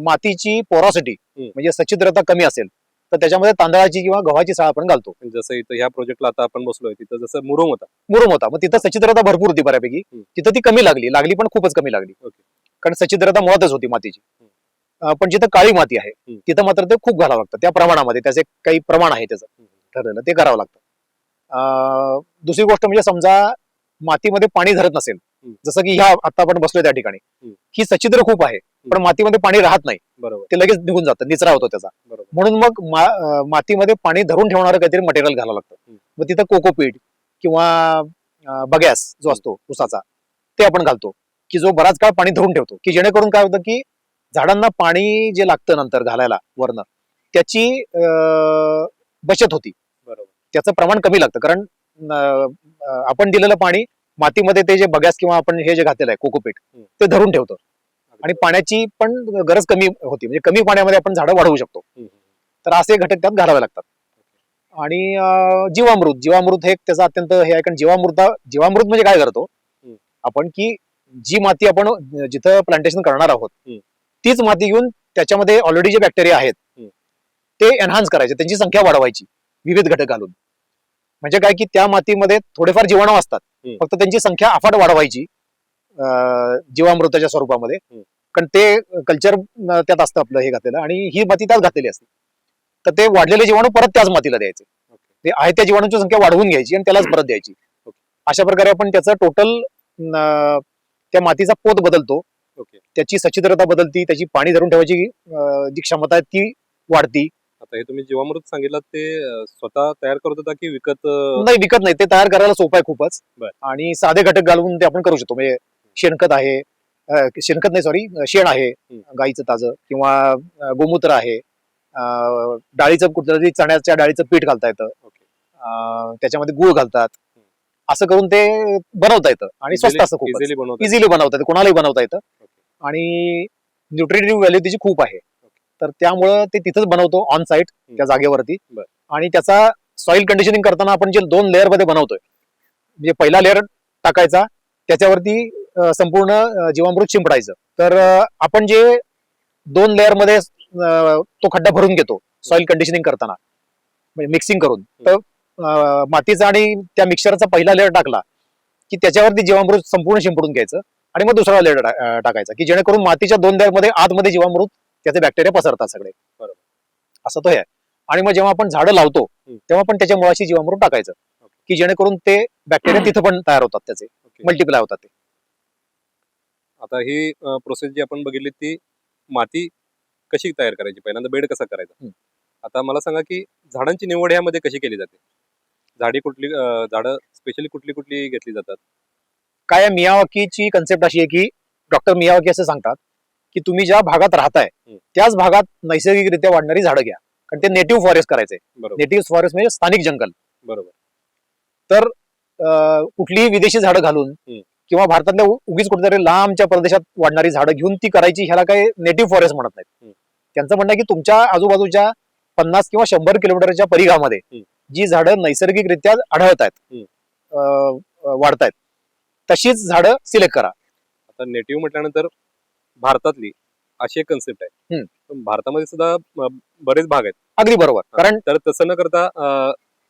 मातीची पोरॉसिटी म्हणजे सच्छिद्रता कमी असेल तर त्याच्यामध्ये तांदळाची किंवा गव्हाची साळ आपण घालतो. जसं इथं ह्या प्रोजेक्टला आता आपण बसलोय तिथं जसं मुरुम होता, मग तिथं सच्छिद्रता भरपूर होती बऱ्यापैकी, तिथं ती कमी लागली पण खूपच कमी लागली, कारण सच्छिद्रता मुळातच होती मातीची. पण जिथं काळी माती आहे तिथं मात्र ते खूप घालावं लागतं, त्या प्रमाणामध्ये त्याचे काही प्रमाण आहे त्याचं ठरलेलं, ते करावं लागतं. दुसरी गोष्ट म्हणजे समजा मातीमध्ये पाणी धरत नसेल, जसं की ह्या आता आपण बसलोय त्या ठिकाणी ही सच्छिद्र खूप आहे पण मातीमध्ये पाणी राहत नाही, बरोबर ते लगेच निघून जातं, निचरा होतो त्याचा. बरोबर. म्हणून मग मातीमध्ये पाणी धरून ठेवणारं काहीतरी मटेरियल घालावं लागतं. मग तिथं कोकोपीट किंवा बगॅस जो असतो उसाचा, ते आपण घालतो, की जो बराच काळ पाणी धरून ठेवतो, की जेणेकरून काय होतं की झाडांना पाणी जे लागतं नंतर घालायला वरनं, त्याची बचत होती, बरोबर. त्याचं प्रमाण कमी लागतं. कारण आपण दिलेलं पाणी मातीमध्ये ते जे बगॅस किंवा आपण हे जे घातलेलं आहे कोकोपीट, ते धरून ठेवतं आणि पाण्याची पण गरज कमी होती, म्हणजे कमी पाण्यामध्ये आपण झाडं वाढवू शकतो. तर असे घटक त्यात घालावे लागतात. आणि जीवामृत हे त्याचा अत्यंत हे आहे, कारण जीवामृत म्हणजे काय करतो आपण, की जी माती आपण जिथं प्लांटेशन करणार आहोत तीच माती घेऊन त्याच्यामध्ये ऑलरेडी जे बॅक्टेरिया आहेत ते एनहान्स करायचे, त्यांची संख्या वाढवायची विविध घटक घालून. म्हणजे काय की त्या मातीमध्ये थोडेफार जीवाणू असतात, फक्त त्यांची संख्या अफाट वाढवायची जीवामृताच्या स्वरूपामध्ये, कारण ते कल्चर त्यात असतं आपलं हे घातलेलं, आणि ही माती त्यात घातलेली असते. तर ते वाढलेले जीवाणू परत त्याच मातीला द्यायचे, ते आहे त्या जीवाणूंची संख्या वाढवून घ्यायची आणि त्यालाच परत द्यायची. अशा प्रकारे आपण त्याचं टोटल त्या मातीचा पोत बदलतो, त्याची सच्छिद्रता बदलती, त्याची पाणी धरून ठेवायची जी क्षमता आहे ती वाढती. आता हे तुम्ही जीवामृत सांगितलं ते स्वतः तयार करत होता की विकत? नाही, विकत नाही, ते तयार करायला सोपं आहे खूपच. बरं. आणि साधे घटक घालून ते आपण करू शकतो. म्हणजे शेणखत आहे, शेणखत नाही सॉरी, शेण आहे गाईचं ताजं, किंवा गोमूत्र आहे, डाळीचं कुठलं चण्याच्या डाळीचं पीठ घालता येतं, त्याच्यामध्ये गुळ घालतात, असं करून ते बनवता येतं आणि स्वस्त असतं, खूप इझिली बनवता येतं, कोणालाही बनवता येतं आणि न्यूट्रिटिव्ह व्हॅल्यू त्याची खूप आहे. तर त्यामुळं ते तिथंच बनवतो ऑन साईट त्या जागेवरती. आणि त्याचा सॉइल कंडिशनिंग करताना आपण जे 2 लेअर मध्ये बनवतोय, म्हणजे पहिला लेअर टाकायचा, त्याच्यावरती संपूर्ण जीवामृत शिंपडायचं. तर आपण जे 2 लेअर मध्ये तो खड्डा भरून घेतो सॉइल कंडिशनिंग करताना, म्हणजे मिक्सिंग करून, तर मातीचा आणि त्या मिक्सरचा पहिला लेअर टाकला की त्याच्यावरती जीवामृत संपूर्ण शिंपडून घ्यायचं आणि मग दुसरा लेअर टाकायचा, की जेणेकरून मातीच्या 2 लेअर मध्ये आतमध्ये जीवामृत त्याचे बॅक्टेरिया पसरतात सगळे. बरोबर, असं तो आहे. आणि मग जेव्हा आपण झाडं लावतो तेव्हा पण त्याच्या मुळाशी जीवामृत टाकायचं, की जेणेकरून ते बॅक्टेरिया तिथं पण तयार होतात, त्याचे मल्टिप्लाय होतात ते. आता ही प्रोसेस जी आपण बघितली ती माती कशी तयार करायची, पहिल्यांदा बेड कसा करायचा. आता मला सांगा की झाडांची निवड यामध्ये कशी केली जाते, झाडी कुठली, झाडं स्पेशली कुठली कुठली घेतली जातात? काय मियावाकीची कन्सेप्ट अशी आहे की डॉक्टर मियावाकी असं सांगतात की तुम्ही ज्या भागात राहताय त्याच भागात नैसर्गिकरित्या वाढणारी झाडं घ्या, कारण ते नेटिव्ह फॉरेस्ट करायचंय. नेटिव्ह फॉरेस्ट म्हणजे स्थानिक जंगल. बरोबर. तर कुठलीही विदेशी झाडं घालून किंवा भारतातल्या उगीच कुठेतरी लांबच्या प्रदेशात वाढणारी झाडं घेऊन ती करायची, ह्याला काही नेटिव्ह फॉरेस्ट म्हणत नाहीत. त्यांचं म्हणणं आहे की तुमच्या आजूबाजूच्या 50 किंवा 100 किलोमीटरच्या परिघामध्ये जी झाडं नैसर्गिकरित्या आढळत आहेत, वाढतायत, तशीच झाडं सिलेक्ट करा. आता नेटिव्ह म्हटल्यानंतर भारतातली अशी एक कन्सेप्ट आहे, भारतामध्ये सुद्धा बरेच भाग आहेत. अगदी बरोबर. कारण तर तसं न करता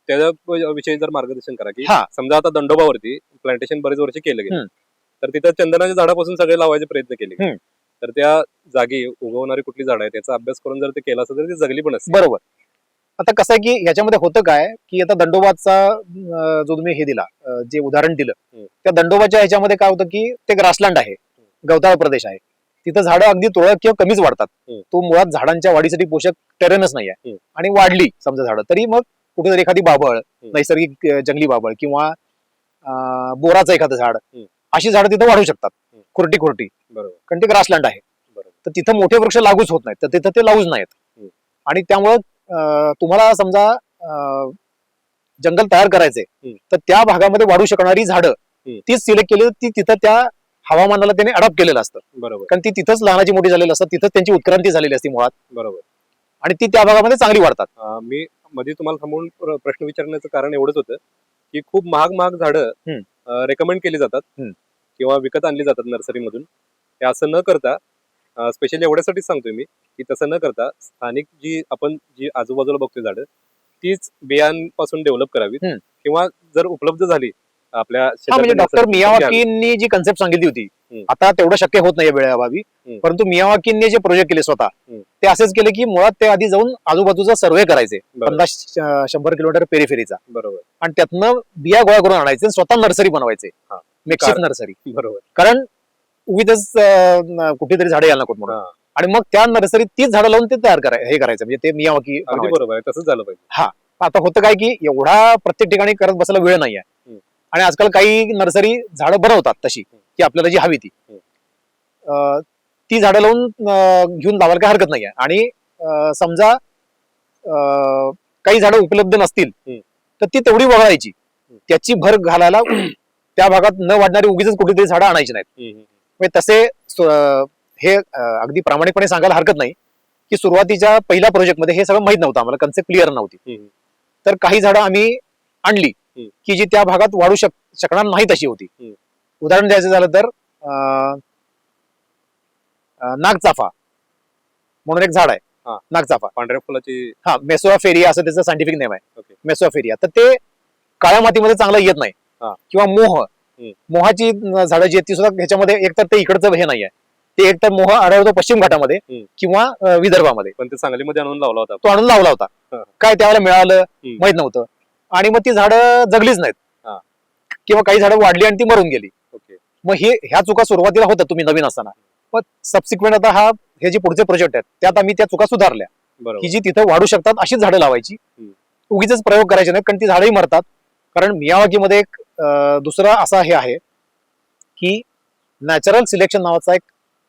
त्याविषयी जर मार्गदर्शन करा, की समजा आता दंडोबावरती प्लांटेशन बरेच वर्ष केलं गेलं, तर तिथं चंदनाच्या झाडापासून सगळे लावायचे प्रयत्न केले गेले, तर त्या जागी उगवणारी कुठली झाड आहे त्याचा अभ्यास करून जर ते केला असं तर ती जगली पण असते. बरोबर. आता कसं आहे की ह्याच्यामध्ये होतं काय की आता दंडोबाचा जो तुम्ही हे दिला, जे उदाहरण दिलं, त्या दंडोबाच्या ह्याच्यामध्ये काय होतं की ते ग्रासलँड आहे, गवताळ प्रदेश आहे, तिथं झाडं अगदी तुरळक किंवा कमीच वाढतात. तो मुळात झाडांच्या वाढीसाठी पोषक टेरेनच नाही आहे. आणि वाढली समजा झाडं तरी मग कुठेतरी एखादी बाभळ, नैसर्गिक जंगली बाभळ किंवा बोराचं एखादं झाड, अशी झाडं तिथं वाढू शकतात, खुरटी खुरटी. बरोबर. कारण ते ग्रासलँड आहे. तर तिथं मोठे वृक्ष लागूच होत नाहीत, तर तिथं ते लावूच नाहीत. आणि त्यामुळं तुम्हाला समजा जंगल तयार करायचे, तर त्या भागामध्ये वाढू शकणारी झाडं तीच सिलेक्ट केली, ती तिथं त्या हवामानाला त्याने अडॉप्ट केलेलं असतं. बरोबर. कारण ती तिथंच लहानाची मोठी झालेली असतात, तिथंच त्यांची उत्क्रांती झालेली असते मुळात. बरोबर. आणि ती त्या भागामध्ये चांगली वाढतात. मी मध्ये तुम्हाला थांबवून प्रश्न विचारण्याचं कारण एवढंच होतं की खूप महाग झाडं रेकमेंड केली जातात किंवा विकत आणली जातात नर्सरीमधून. ते असं न करता, स्पेशली एवढ्यासाठीच सांगतोय मी की तसं न करता स्थानिक जी आजूबाजूला बघतोय झाडं तीच बियांपासून डेव्हलप करावीत, किंवा जर उपलब्ध झाली आपल्या म्हणजे डॉक्टर मियावाकींनी जी कन्सेप्ट सांगितली होती, आता तेवढं शक्य होत नाही वेळेअभावी, परंतु मियावाकींनी जे प्रोजेक्ट केले स्वतः, ते असेच केले की मुळात ते आधी जाऊन आजूबाजूचा सर्वे करायचे 50-100 किलोमीटर पेरिफेरीचा. बरोबर. आणि त्यातनं बिया गोळा करून आणायचे, स्वतः नर्सरी बनवायचे, मेकशिफ्ट नर्सरी. बरोबर. कारण उगीच कुठेतरी झाडे यायला नको म्हणून. हा. आणि मग त्या नर्सरीत तीच झाडं लावून ते तयार हे करायचं म्हणजे ते मियावाकी अगदी बनवायचं. बरोबर आहे, तसंच झालं पाहिजे. आता होतं काय की एवढा प्रत्येक ठिकाणी करत बसायला वेळ नाहीये. आणि आजकाल काही नर्सरी झाडं बनवतात तशी की आपल्याला जी हवी ती ती झाडं लावून घेऊन लावायला काही हरकत नाहीये. आणि समजा काही झाडं उपलब्ध नसतील तर ती तेवढी वगळायची, त्याची भर घालायला त्या भागात न वाढणारी उगीच कुठेतरी झाडं आणायची नाहीत. म्हणजे तसे हे अगदी प्रामाणिकपणे सांगायला हरकत नाही की सुरुवातीच्या पहिल्या प्रोजेक्टमध्ये हे सगळं माहित नव्हतं, आम्हाला कन्सेप्ट क्लिअर नव्हती. तर काही झाडं आम्ही आणली की जी त्या भागात वाढू शकणार नाही तशी होती. उदाहरण द्यायचं झालं तर नागचाफा म्हणून एक झाड आहे, नागचाफा पांढऱ्या फुलाची. हा, मेसोआ फेरिया असं त्याचं सायंटिफिक नेम आहे, ओके. मेसोआ फेरिया. तर ते काळ्या मातीमध्ये चांगलं येत नाही. किंवा मोहाची झाडं जी आहेत ती सुद्धा ह्याच्यामध्ये एकतर ते इकडचं हे नाहीये, ते एकतर मोह आढळतो पश्चिम घाटामध्ये किंवा विदर्भामध्ये. पण ते सांगलीमध्ये आणून लावला होता. तो आणून लावला होता, काय त्यावेळेला मिळालं माहित नव्हतं. आणि मग ती झाडं जगलीच नाहीत किंवा काही झाडं वाढली आणि ती मरून गेली. मग ह्या चुका सुरुवातीला होतात तुम्ही नवीन असताना. मग सबसिक्वेंट आता हे जे पुढचे प्रोजेक्ट आहेत त्यात आम्ही त्या चुका सुधारल्या की जी तिथं वाढू शकतात अशीच झाडं लावायची, उगीच प्रयोग करायचे नाहीत, कारण ती झाडंही मरतात. कारण मियावाकीमध्ये एक दुसरा असा हे आहे की नॅचरल सिलेक्शन नावाचा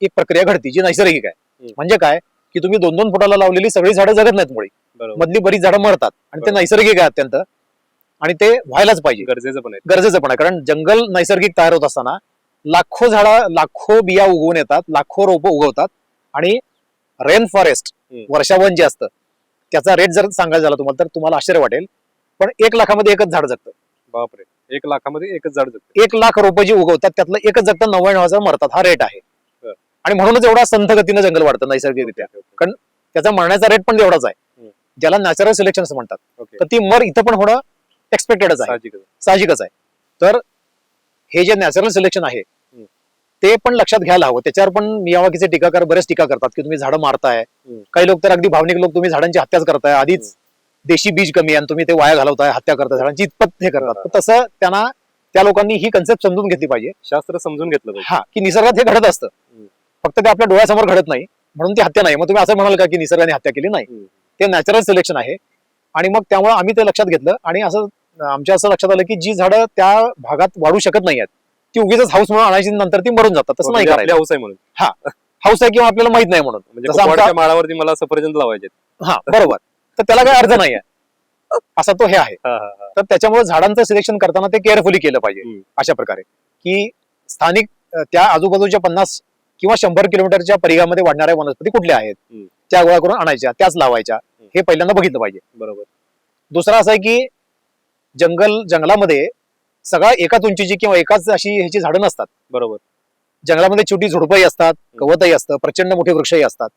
एक प्रक्रिया घडती जी नैसर्गिक आहे. म्हणजे काय की तुम्ही 2-2 फुटाला लावलेली सगळी झाडं जगत नाहीत मुळी, मधली बरीच झाडं मरतात आणि ते नैसर्गिक आहे अत्यंत, आणि ते व्हायलाच पाहिजे, गरजेचं पण आहे. कारण जंगल नैसर्गिक तयार होत असताना लाखो झाडं, लाखो बिया उगवून येतात, लाखो रोपं उगवतात. आणि रेन फॉरेस्ट वर्षावन जे असतं त्याचा रेट जर सांगायला झाला तुम्हाला तर तुम्हाला आश्चर्य वाटेल, पण 1 लाखामध्ये एकच झाड जगतं. बापरे, 1 लाखामध्ये एकच झाड जगतं. 1 लाख रोपं जी उगवतात त्यातलं एकच जगतं, 99,000 मरतात. हा रेट आहे. आणि म्हणूनच एवढा संथ गतीनं जंगल वाढतं नैसर्गिकरित्या, कारण त्याचा मरण्याचा रेट पण तेवढाच आहे, ज्याला नॅचरल सिलेक्शन असं म्हणतात. तर ती मर इथं पण होणं एक्सपेक्टेडच आहे, साहजिकच आहे. तर हे जे नॅचरल सिलेक्शन आहे ते पण लक्षात घ्यायला हवं. त्याच्यावर पण मियावाकीचे टीकाकार बरेच टीका करतात की तुम्ही झाडं मारताय. काही लोक तर अगदी भावनिक लोक, तुम्ही झाडांची हत्याच करताय, आधीच देशी बीज कमी आहे आणि तुम्ही ते वाया घालवताय, हत्या करताय झाडांची, इतपत हे करतात. तसं त्यांना त्या लोकांनी ही कन्सेप्ट समजून घेतली पाहिजे, शास्त्र समजून घेतलं पाहिजे. हा, की निसर्गात हे घडत असतं, फक्त ते आपल्या डोळ्यासमोर घडत नाही म्हणून ती हत्या नाही. मग तुम्ही असं म्हणाल का की निसर्गाने हत्या केली? नाही, ते नॅचरल सिलेक्शन आहे. आणि मग त्यामुळे आम्ही ते लक्षात घेतलं आणि असं आमच्या असं लक्षात आलं की जी झाडं त्या भागात वाढू शकत नाहीत ती उगीच हाऊस म्हणून आणायची, नंतर ती मरून जातात. तसं नाही करायचं. हाऊस आहे म्हणून, हा, हाऊस आहे किंवा आपल्याला माहित नाही म्हणून. म्हणजे माळावरती मला सफरचंद लावायचे, हा बरोबर, तर त्याला काही अर्थ नाहीये असा तो हे आहे. तर त्याच्यामुळे झाडांचं सिलेक्शन करताना ते केअरफुली केलं पाहिजे अशा प्रकारे की स्थानिक त्या आजूबाजूच्या 50 किंवा 100 किलोमीटरच्या परिघामध्ये वाढणाऱ्या वनस्पती कुठल्या आहेत त्या गोळा करून आणायच्या, त्याच लावायच्या, हे पहिल्यांदा बघितलं पाहिजे. बरोबर. दुसरं असं आहे की जंगलामध्ये सगळ्या एकाच उंचीची किंवा एकाच अशी ह्याची झाडं नसतात. बरोबर. जंगलामध्ये छोटी झुडपंही असतात, गवतही असतं, प्रचंड मोठे वृक्षही असतात.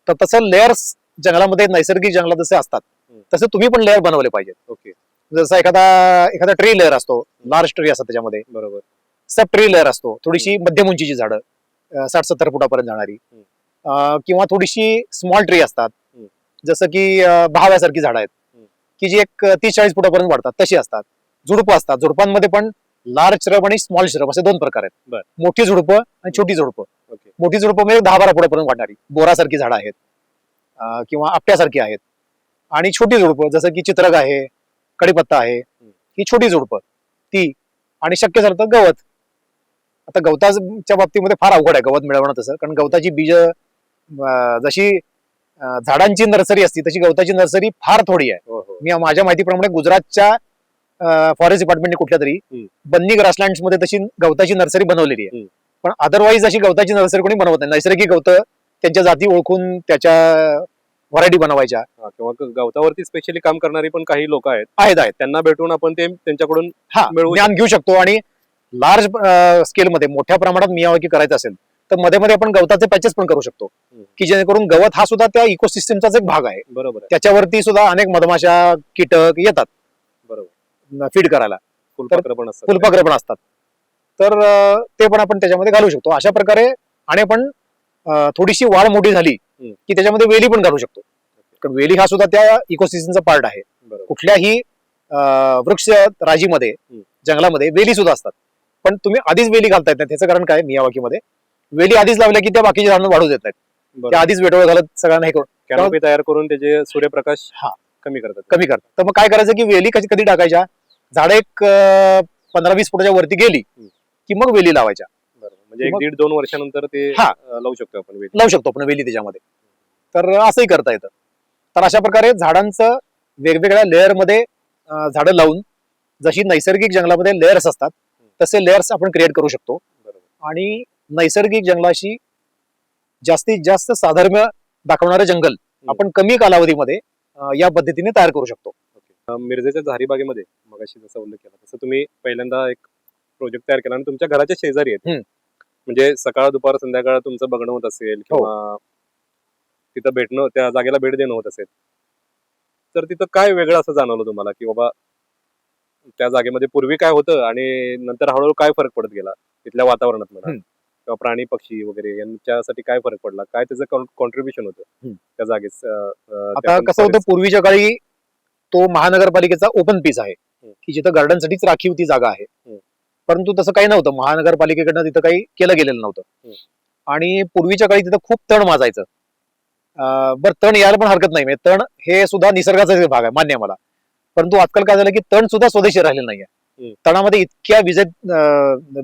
तर तसं लेअर्स जंगलामध्ये, नैसर्गिक जंगलात जसे असतात तसे तुम्ही पण लेअर बनवले पाहिजेत. ओके. जसं एखादा ट्री लेअर असतो, लार्ज ट्री असतात त्याच्यामध्ये. बरोबर. सब ट्री लेअर असतो, थोडीशी मध्यम उंचीची झाडं 60-70 फुटापर्यंत जाणारी, किंवा थोडीशी स्मॉल ट्री असतात, जसं की बहाव्यासारखी झाडं आहेत की जी एक 30-40 फुटापर्यंत वाढतात, तशी असतात. झुडपं असतात, झुडपांमध्ये पण लार्ज श्रब आणि स्मॉल श्रब असे 2 प्रकार आहेत. मोठी झुडपं आणि छोटी झुडपं. मोठी झुडपं म्हणजे 10-12 फुटापर्यंत वाढणारी बोरासारखी झाडं आहेत किंवा आपट्यासारखी आहेत. आणि छोटी झुडपं जसं की चित्रक आहे, कडीपत्ता आहे, ही छोटी झुडपं ती. आणि शक्य झालं तर गवत. आता गवताच्या बाबतीमध्ये फार अवघड आहे गवत मिळवणं तसं, कारण गवताची बीज जशी झाडांची नर्सरी असती तशी गवताची नर्सरी फार थोडी आहे. मी माझ्या माहितीप्रमाणे गुजरातच्या फॉरेस्ट डिपार्टमेंटने कुठल्या तरी बन्नी ग्रासलँड्स मध्ये तशी गवताची नर्सरी बनवलेली आहे, पण अदरवाईज अशी गवताची नर्सरी कोणी बनवत नाही. नैसर्गिक गवत त्यांच्या जाती ओळखून त्याच्या व्हरायटी बनवायच्या, किंवा गवतावरती स्पेशली काम करणारी पण काही लोक आहेत, त्यांना भेटून आपण ते त्यांच्याकडून ज्ञान घेऊ शकतो. आणि लार्ज स्केलमध्ये मोठ्या प्रमाणात मियावाकी करायचं असेल तर मध्ये मध्ये आपण गवताचे पॅचेस पण करू शकतो की जेणेकरून गवत हा सुद्धा त्या इकोसिस्टमचाच एक भाग आहे. बरोबर. त्याच्यावरती सुद्धा अनेक मधमाशा, कीटक येतात फीड करायला, फुलपाखरं पण असतात. तर ते पण आपण त्याच्यामध्ये घालू शकतो अशा प्रकारे. आणि आपण थोडीशी वाढ मोठी झाली की त्याच्यामध्ये वेली पण घालू शकतो, कारण वेली हा सुद्धा त्या इकोसिस्टमचा पार्ट आहे. कुठल्याही वृक्ष राजीमध्ये, जंगलामध्ये वेली सुद्धा असतात, पण तुम्ही आधीच वेली घालता येत नाही. त्याचं कारण काय, मियावाकीमध्ये वेली आधीच लावल्या की त्या बाकीच्या झाडांना वाढू देत नाहीत, त्या आधीच वेटोळ घालत सगळ्यांना हे करून कॅनोपी तयार करून त्याचे सूर्यप्रकाश हा. कमी करतात. कमी करतात. तर मग काय करायचं की वेली कधी टाकायच्या, झाडं एक 15-20 फुटाच्या वरती गेली की मग वेली लावायच्या. बरोबर. म्हणजे मग- 1-1.5-2 वर्षानंतर ते हा. लावू शकतो आपण वेली. लावू शकतो आपण वेली त्याच्यामध्ये. तर असंही करता येतं. तर अशा प्रकारे झाडांचं वेगवेगळ्या लेअरमध्ये झाडं लावून जशी नैसर्गिक जंगलामध्ये लेयर्स असतात तसे लेयर्स आपण क्रिएट करू शकतो बरोबर. आणि नैसर्गिक जंगलाशी जास्तीत जास्त साधर्म्य दाखवणारं जंगल आपण कमी कालावधीमध्ये या पद्धतीने तयार करू शकतो. मिरजेच्या झारी बागेमध्ये मगाशी जसा उल्लेख केला तसं तुम्ही पहिल्यांदा एक प्रोजेक्ट तयार केला आणि तुमच्या घराच्या शेजारी आहेत. म्हणजे सकाळ दुपार संध्याकाळ तुमचं बघणं होत असेल किंवा तिथं भेटणं, त्या जागेला भेट देणं होत असेल, तर तिथं काय वेगळं असं जाणवलं तुम्हाला की बाबा त्या जागेमध्ये पूर्वी काय होतं आणि नंतर हळूहळू काय फरक पडत गेला तिथल्या वातावरणात म्हणा किंवा प्राणी पक्षी वगैरे यांच्यासाठी काय फरक पडला, काय त्याचं कॉन्ट्रीब्युशन होतं त्या जागेस? आता कसं होतं, पूर्वीच्या काळी तो महानगरपालिकेचा ओपन पीस आहे की जिथं गार्डनसाठीच राखीव ती जागा आहे. परंतु तसं काही नव्हतं, महानगरपालिकेकडनं तिथं काही केलं गेलेलं नव्हतं. आणि पूर्वीच्या काळी तिथं खूप तण माजायचं. बरं, तण यायला पण हरकत नाही, म्हणजे तण हे सुद्धा निसर्गाचा भाग आहे, मान्य आहे मला. परंतु आजकाल काय झालं की तण सुद्धा स्वदेशी राहिलेलं नाहीये. तणामध्ये इतक्या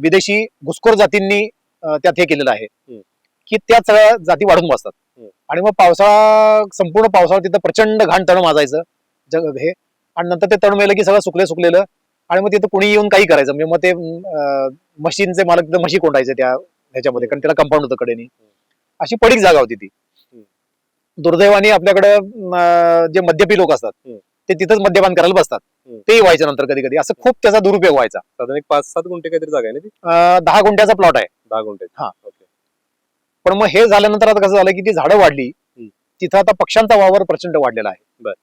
विदेशी घुसखोर जातींनी त्यात हे केलेलं आहे की त्या सगळ्या जाती वाढून बसतात. आणि मग संपूर्ण पावसाळा तिथं प्रचंड घाण तण माजायचं हे, आणि नंतर ते तण मेलं की सगळं सुकलेलं, आणि मग तिथं कुणी येऊन काही करायचं, म्हणजे मग ते मशीनचे मालक तिथं म्हशी कोंडायचे त्या ह्याच्यामध्ये, कारण त्याला कंपाऊंड होतं कडेनी. अशी पडीक जागा होती ती. दुर्दैवाने आपल्याकडे जे मद्यपी लोक असतात ते तिथंच मद्यपान करायला बसतात, तेही व्हायचं नंतर कधी कधी, असं खूप त्याचा दुरुपयोग व्हायचा. साधारण 5-7 गुंठे काहीतरी जागा आहे ना ती? 10 गुंठ्याचा प्लॉट आहे. 10 गुंठे. हा. पण मग हे झाल्यानंतर आता कसं झालं की ती झाडं वाढली, तिथं आता पक्ष्यांचा वावर प्रचंड वाढलेला आहे.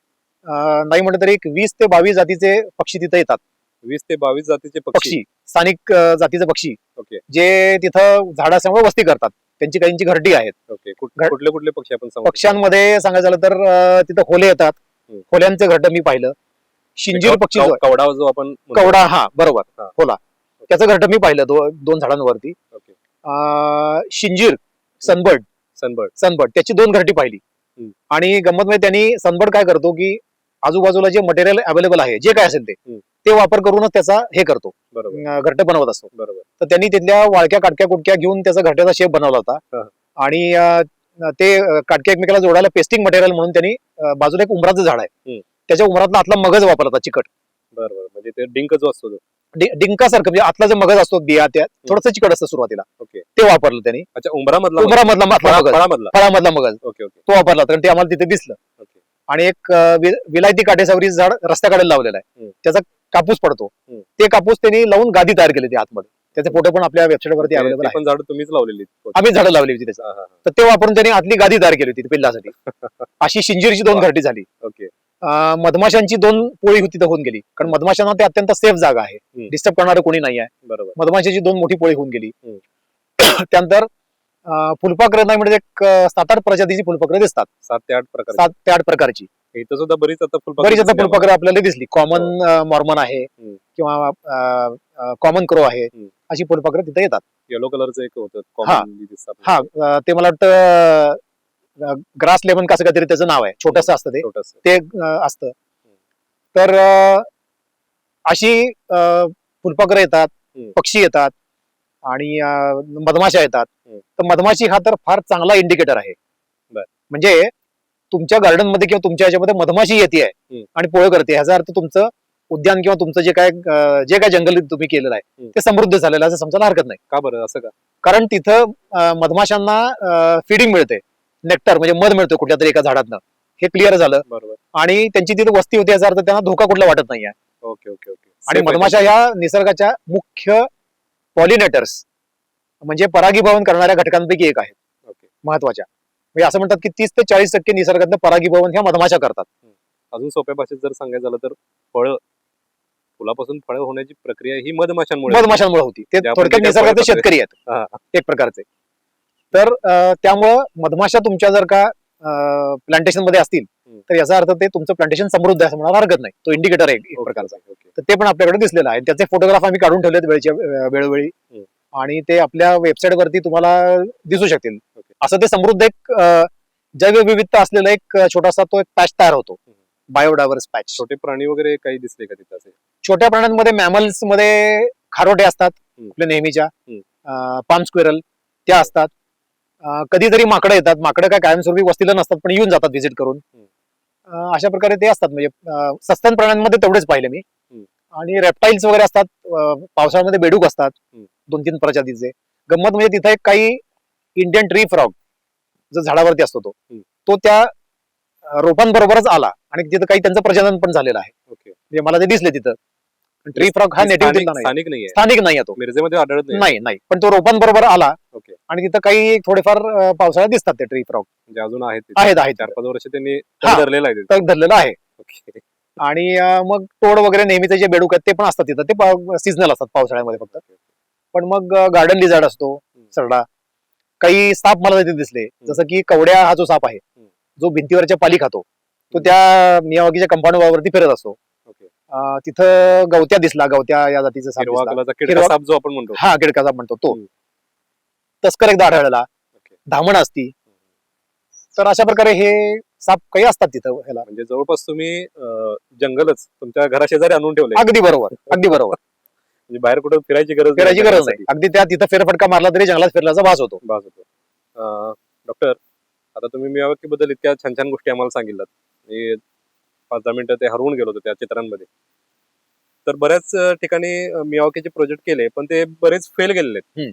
नाही म्हटलं तरी 20 ते 22 जातीचे पक्षी तिथे येतात. 20 ते 22 जातीचे पक्षी, स्थानिक जातीचे पक्षी, ओके. जे तिथं झाड असल्यामुळे वस्ती करतात. त्यांची काहींची घरटी आहेत. ओके. कुठले कुठले पक्षी आपण सांगू? पक्ष्यांमध्ये सांगायचं झालं तर तिथं होले येतात. होल्यांचं घरटं मी पाहिलं. शिंजीर पक्षी, कवडा जो आपण म्हणतो. कवडा, हा बरोबर, होला, त्याचं घरटं मी पाहिलं 2 झाडांवरती. शिंजीर, सनबर्ड त्याची 2 घरटी पाहिली. आणि गंमत म्हणजे त्यांनी सनबर्ड काय करतो की आजूबाजूला जे मटेरियल अवेलेबल आहे, जे काय असेल ते वापर करूनच त्याचा हे करतो, घरट बनवत असतो. बरोबर. तर त्यांनी तिथल्या वाळक्या काटक्या कुटक्या घेऊन त्याचा घरट्याचा शेप बनवला होता. आणि ते काटक्या एकमेकाला जोडायला पेस्टिंग मटेरियल म्हणून त्यांनी बाजूला एक उमराचं झाड आहे, त्याच्या उमरातला आतला मगज वापरला होता, चिकट. बरोबर. म्हणजे ते डिंक जो असतो डिंकासारखं, म्हणजे आतला जो मगज असतो बिया, त्या थोडंसं चिकट असतं सुरुवातीला, ते वापरलं त्यांनी. अच्छा, उमरामधला फळामधला मगज तो वापरला, कारण ते आम्हाला तिथे दिसलं. आणि एक विलायती काटेसावरी झाड रस्त्याकडे लावलेलं आहे, त्याचा कापूस पडतो, ते कापूस त्यांनी लावून गादी तयार केली ती आतमध्ये. त्याचे फोटो पण आपल्या वेबसाईटवरती अवेलेबल आहे. झाड तुम्हीच लावलेली? आम्ही झाडं लावली होती त्याचा. तर ते वापरून त्यांनी आतली गादी तयार केली होती पिल्लासाठी. अशी शिंजीरची 2 घरटी झाली. ओके. मधमाशांची 2 पोळी तिथं होऊन गेली, कारण मधमाशांना ते अत्यंत सेफ जागा आहे, डिस्टर्ब करणारं कोणी नाही आहे. बरोबर. मधमाशाची 2 मोठी पोळी होऊन गेली. त्यानंतर फुलपाखरं नाही म्हणजे एक 7-8 प्रजातीची फुलपाखरं दिसतात. 7 ते 8 प्रकार. 7 ते 8 प्रकारची. इथं सुद्धा बरीच आता फुलपाखरं आपल्याला दिसली. कॉमन मॉर्मन आहे किंवा कॉमन क्रो आहे, अशी फुलपाखरं तिथे येतात. येलो कलरचं एक होतं. हा, ते मला वाटतं ग्रास लेमन कसं काहीतरी त्याचं नाव आहे, छोटस असतं ते असतं. तर अशी फुलपाखरं येतात, पक्षी येतात आणि मधमाशा येतात. तर मधमाशी हा तर फार चांगला इंडिकेटर आहे. म्हणजे तुमच्या गार्डन मध्ये किंवा तुमच्या ह्याच्यामध्ये मधमाशी येते आणि पोळं करते, ह्याचा अर्थ तुमचं उद्यान किंवा तुमचं जे काय जंगल तुम्ही केलेलं आहे ते समृद्ध झालेलं असं समजायला हरकत नाही. का बरं असं का? कारण तिथं मधमाशांना फीडिंग मिळते, नेक्टर म्हणजे मध मिळतं कुठल्या तरी एका झाडातनं, हे क्लिअर झालं. बरोबर. आणि त्यांची तिथे वस्ती होती, याचा अर्थ त्यांना धोका कुठला वाटत नाहीये. Okay okay okay. आणि मधमाशा ह्या निसर्गाच्या मुख्य पॉलिनेटर्स म्हणजे परागीभवन करणाऱ्या घटकांपैकी एक आहेत, महत्वाच्या. म्हणजे असं म्हणतात की 30 ते 40% निसर्गातलं परागीभवन ह्या मधमाशा करतात. अजून सोप्या भाषेत जर सांगायचं झालं तर फुलापासून फळं होण्याची प्रक्रिया ही मधमाशांमुळे होती. ते थोडक्यात निसर्गाचे शेतकरी आहेत एक प्रकारचे. तर त्यामुळं मधमाशा तुमच्या जर का प्लांटेशन मध्ये असतील तर याचा अर्थ ते तुमचं प्लांटेशन समृद्ध आहे असं म्हणायला हरकत नाही. तो इंडिकेटर आहे एक प्रकारचा. तर ते पण आपल्याकडे दिसलेला आहे. त्याचे फोटोग्राफ आम्ही काढून ठेवलेत वेळोवेळी. आणि ते आपल्या वेबसाईट वरती तुम्हाला दिसू शकतील. Okay. असं ते समृद्ध एक जैवविविधता असलेला एक छोटासा तो एक पॅच तयार होतो, बायोडायव्हर्स पॅच. छोटे प्राणी वगैरे काही दिसले का तिथे असे? छोट्या प्राण्यांमध्ये मॅमल्स मध्ये खारोटे असतात हम्म. आपल्या नेहमीच्या, हम्म. पाम स्क्वेरल त्या असतात. कधीतरी माकडं येतात. माकडं काय कायमस्वरूपी वस्तीला नसतात, पण येऊन जातात व्हिजिट करून. अशा प्रकारे ते असतात. म्हणजे सस्तन प्राण्यांमध्ये तेवढेच पाहिले मी. आणि रेप्टाईल्स वगैरे असतात. पावसाळ्यामध्ये बेडूक असतात, 2-3 प्रजातीचे. गंमत म्हणजे तिथे एक काही इंडियन ट्री फ्रॉग जो झाडावरती असतो तो त्या रोपांबरोबरच आला आणि तिथं काही त्यांचं प्रजनन पण झालेलं आहे. ओके. म्हणजे मला ते दिसले तिथं. ट्री फ्रॉग हा नेटिव्ह नाही, स्थानिक नाहीये, स्थानिक नाही आहे तो, मिरजेमध्ये आढळत नाही नाही, पण तो रोपांबरोबर आला. ओके. आणि तिथं काही थोडेफार पावसाळ्यात दिसतात ते ट्री फ्रॉग. म्हणजे अजून आहेत आहेत 4-5 वर्ष त्यांनी हा. धरलेलं आहे तिथे. तर धरलेलं आहे. ओके. आणि मग टोड वगैरे नेहमीचे जे बेडूक आहेत ते पण असतात तिथं. ते सीझनल असतात पावसाळ्यामध्ये फक्त. पण मग गार्डन लिझार्ड असतो, सरडा. काही साप मला तिथे दिसले, जसं की कवड्या हा जो साप आहे, जो भिंतीवरच्या पाली खातो, तो त्या मियावाकीच्या कंपाऊंड वरती फिरत असतो. ओके. तिथं गवत्या दिसला, गवत्या या जातीचा साप हिरवा दिसला. कलरचा किडका हिरवा- साप जो आपण म्हणतो. हा, किडका साप म्हणतो तो. हम्म. तस्कर एकदा आढळला, ओके. धामण असती. तर अशा प्रकारे हे साप काही असतात तिथं ह्याला. म्हणजे जवळपास तुम्ही जंगलच तुमच्या घराशेजारी आणून ठेवले, अगदी बरोबर, अगदी बरोबर. म्हणजे बाहेर कुठं फिरायची गरज फिरायची गरज नाही. अगदी त्या तिथं फेरफटका मारला तरी जंगलात फिरल्याचा भास होतो. भास होतो. डॉक्टर, आता तुम्ही मियावाकी बद्दल इतक्या छान छान गोष्टी आम्हाला सांगितल्यात. मी 5-10 मिनिटं ते हरवून गेलो होतो त्या चित्रांमध्ये. तर बऱ्याच ठिकाणी मियावाकीचे प्रोजेक्ट केले, पण ते बरेच फेल गेलेले आहेत.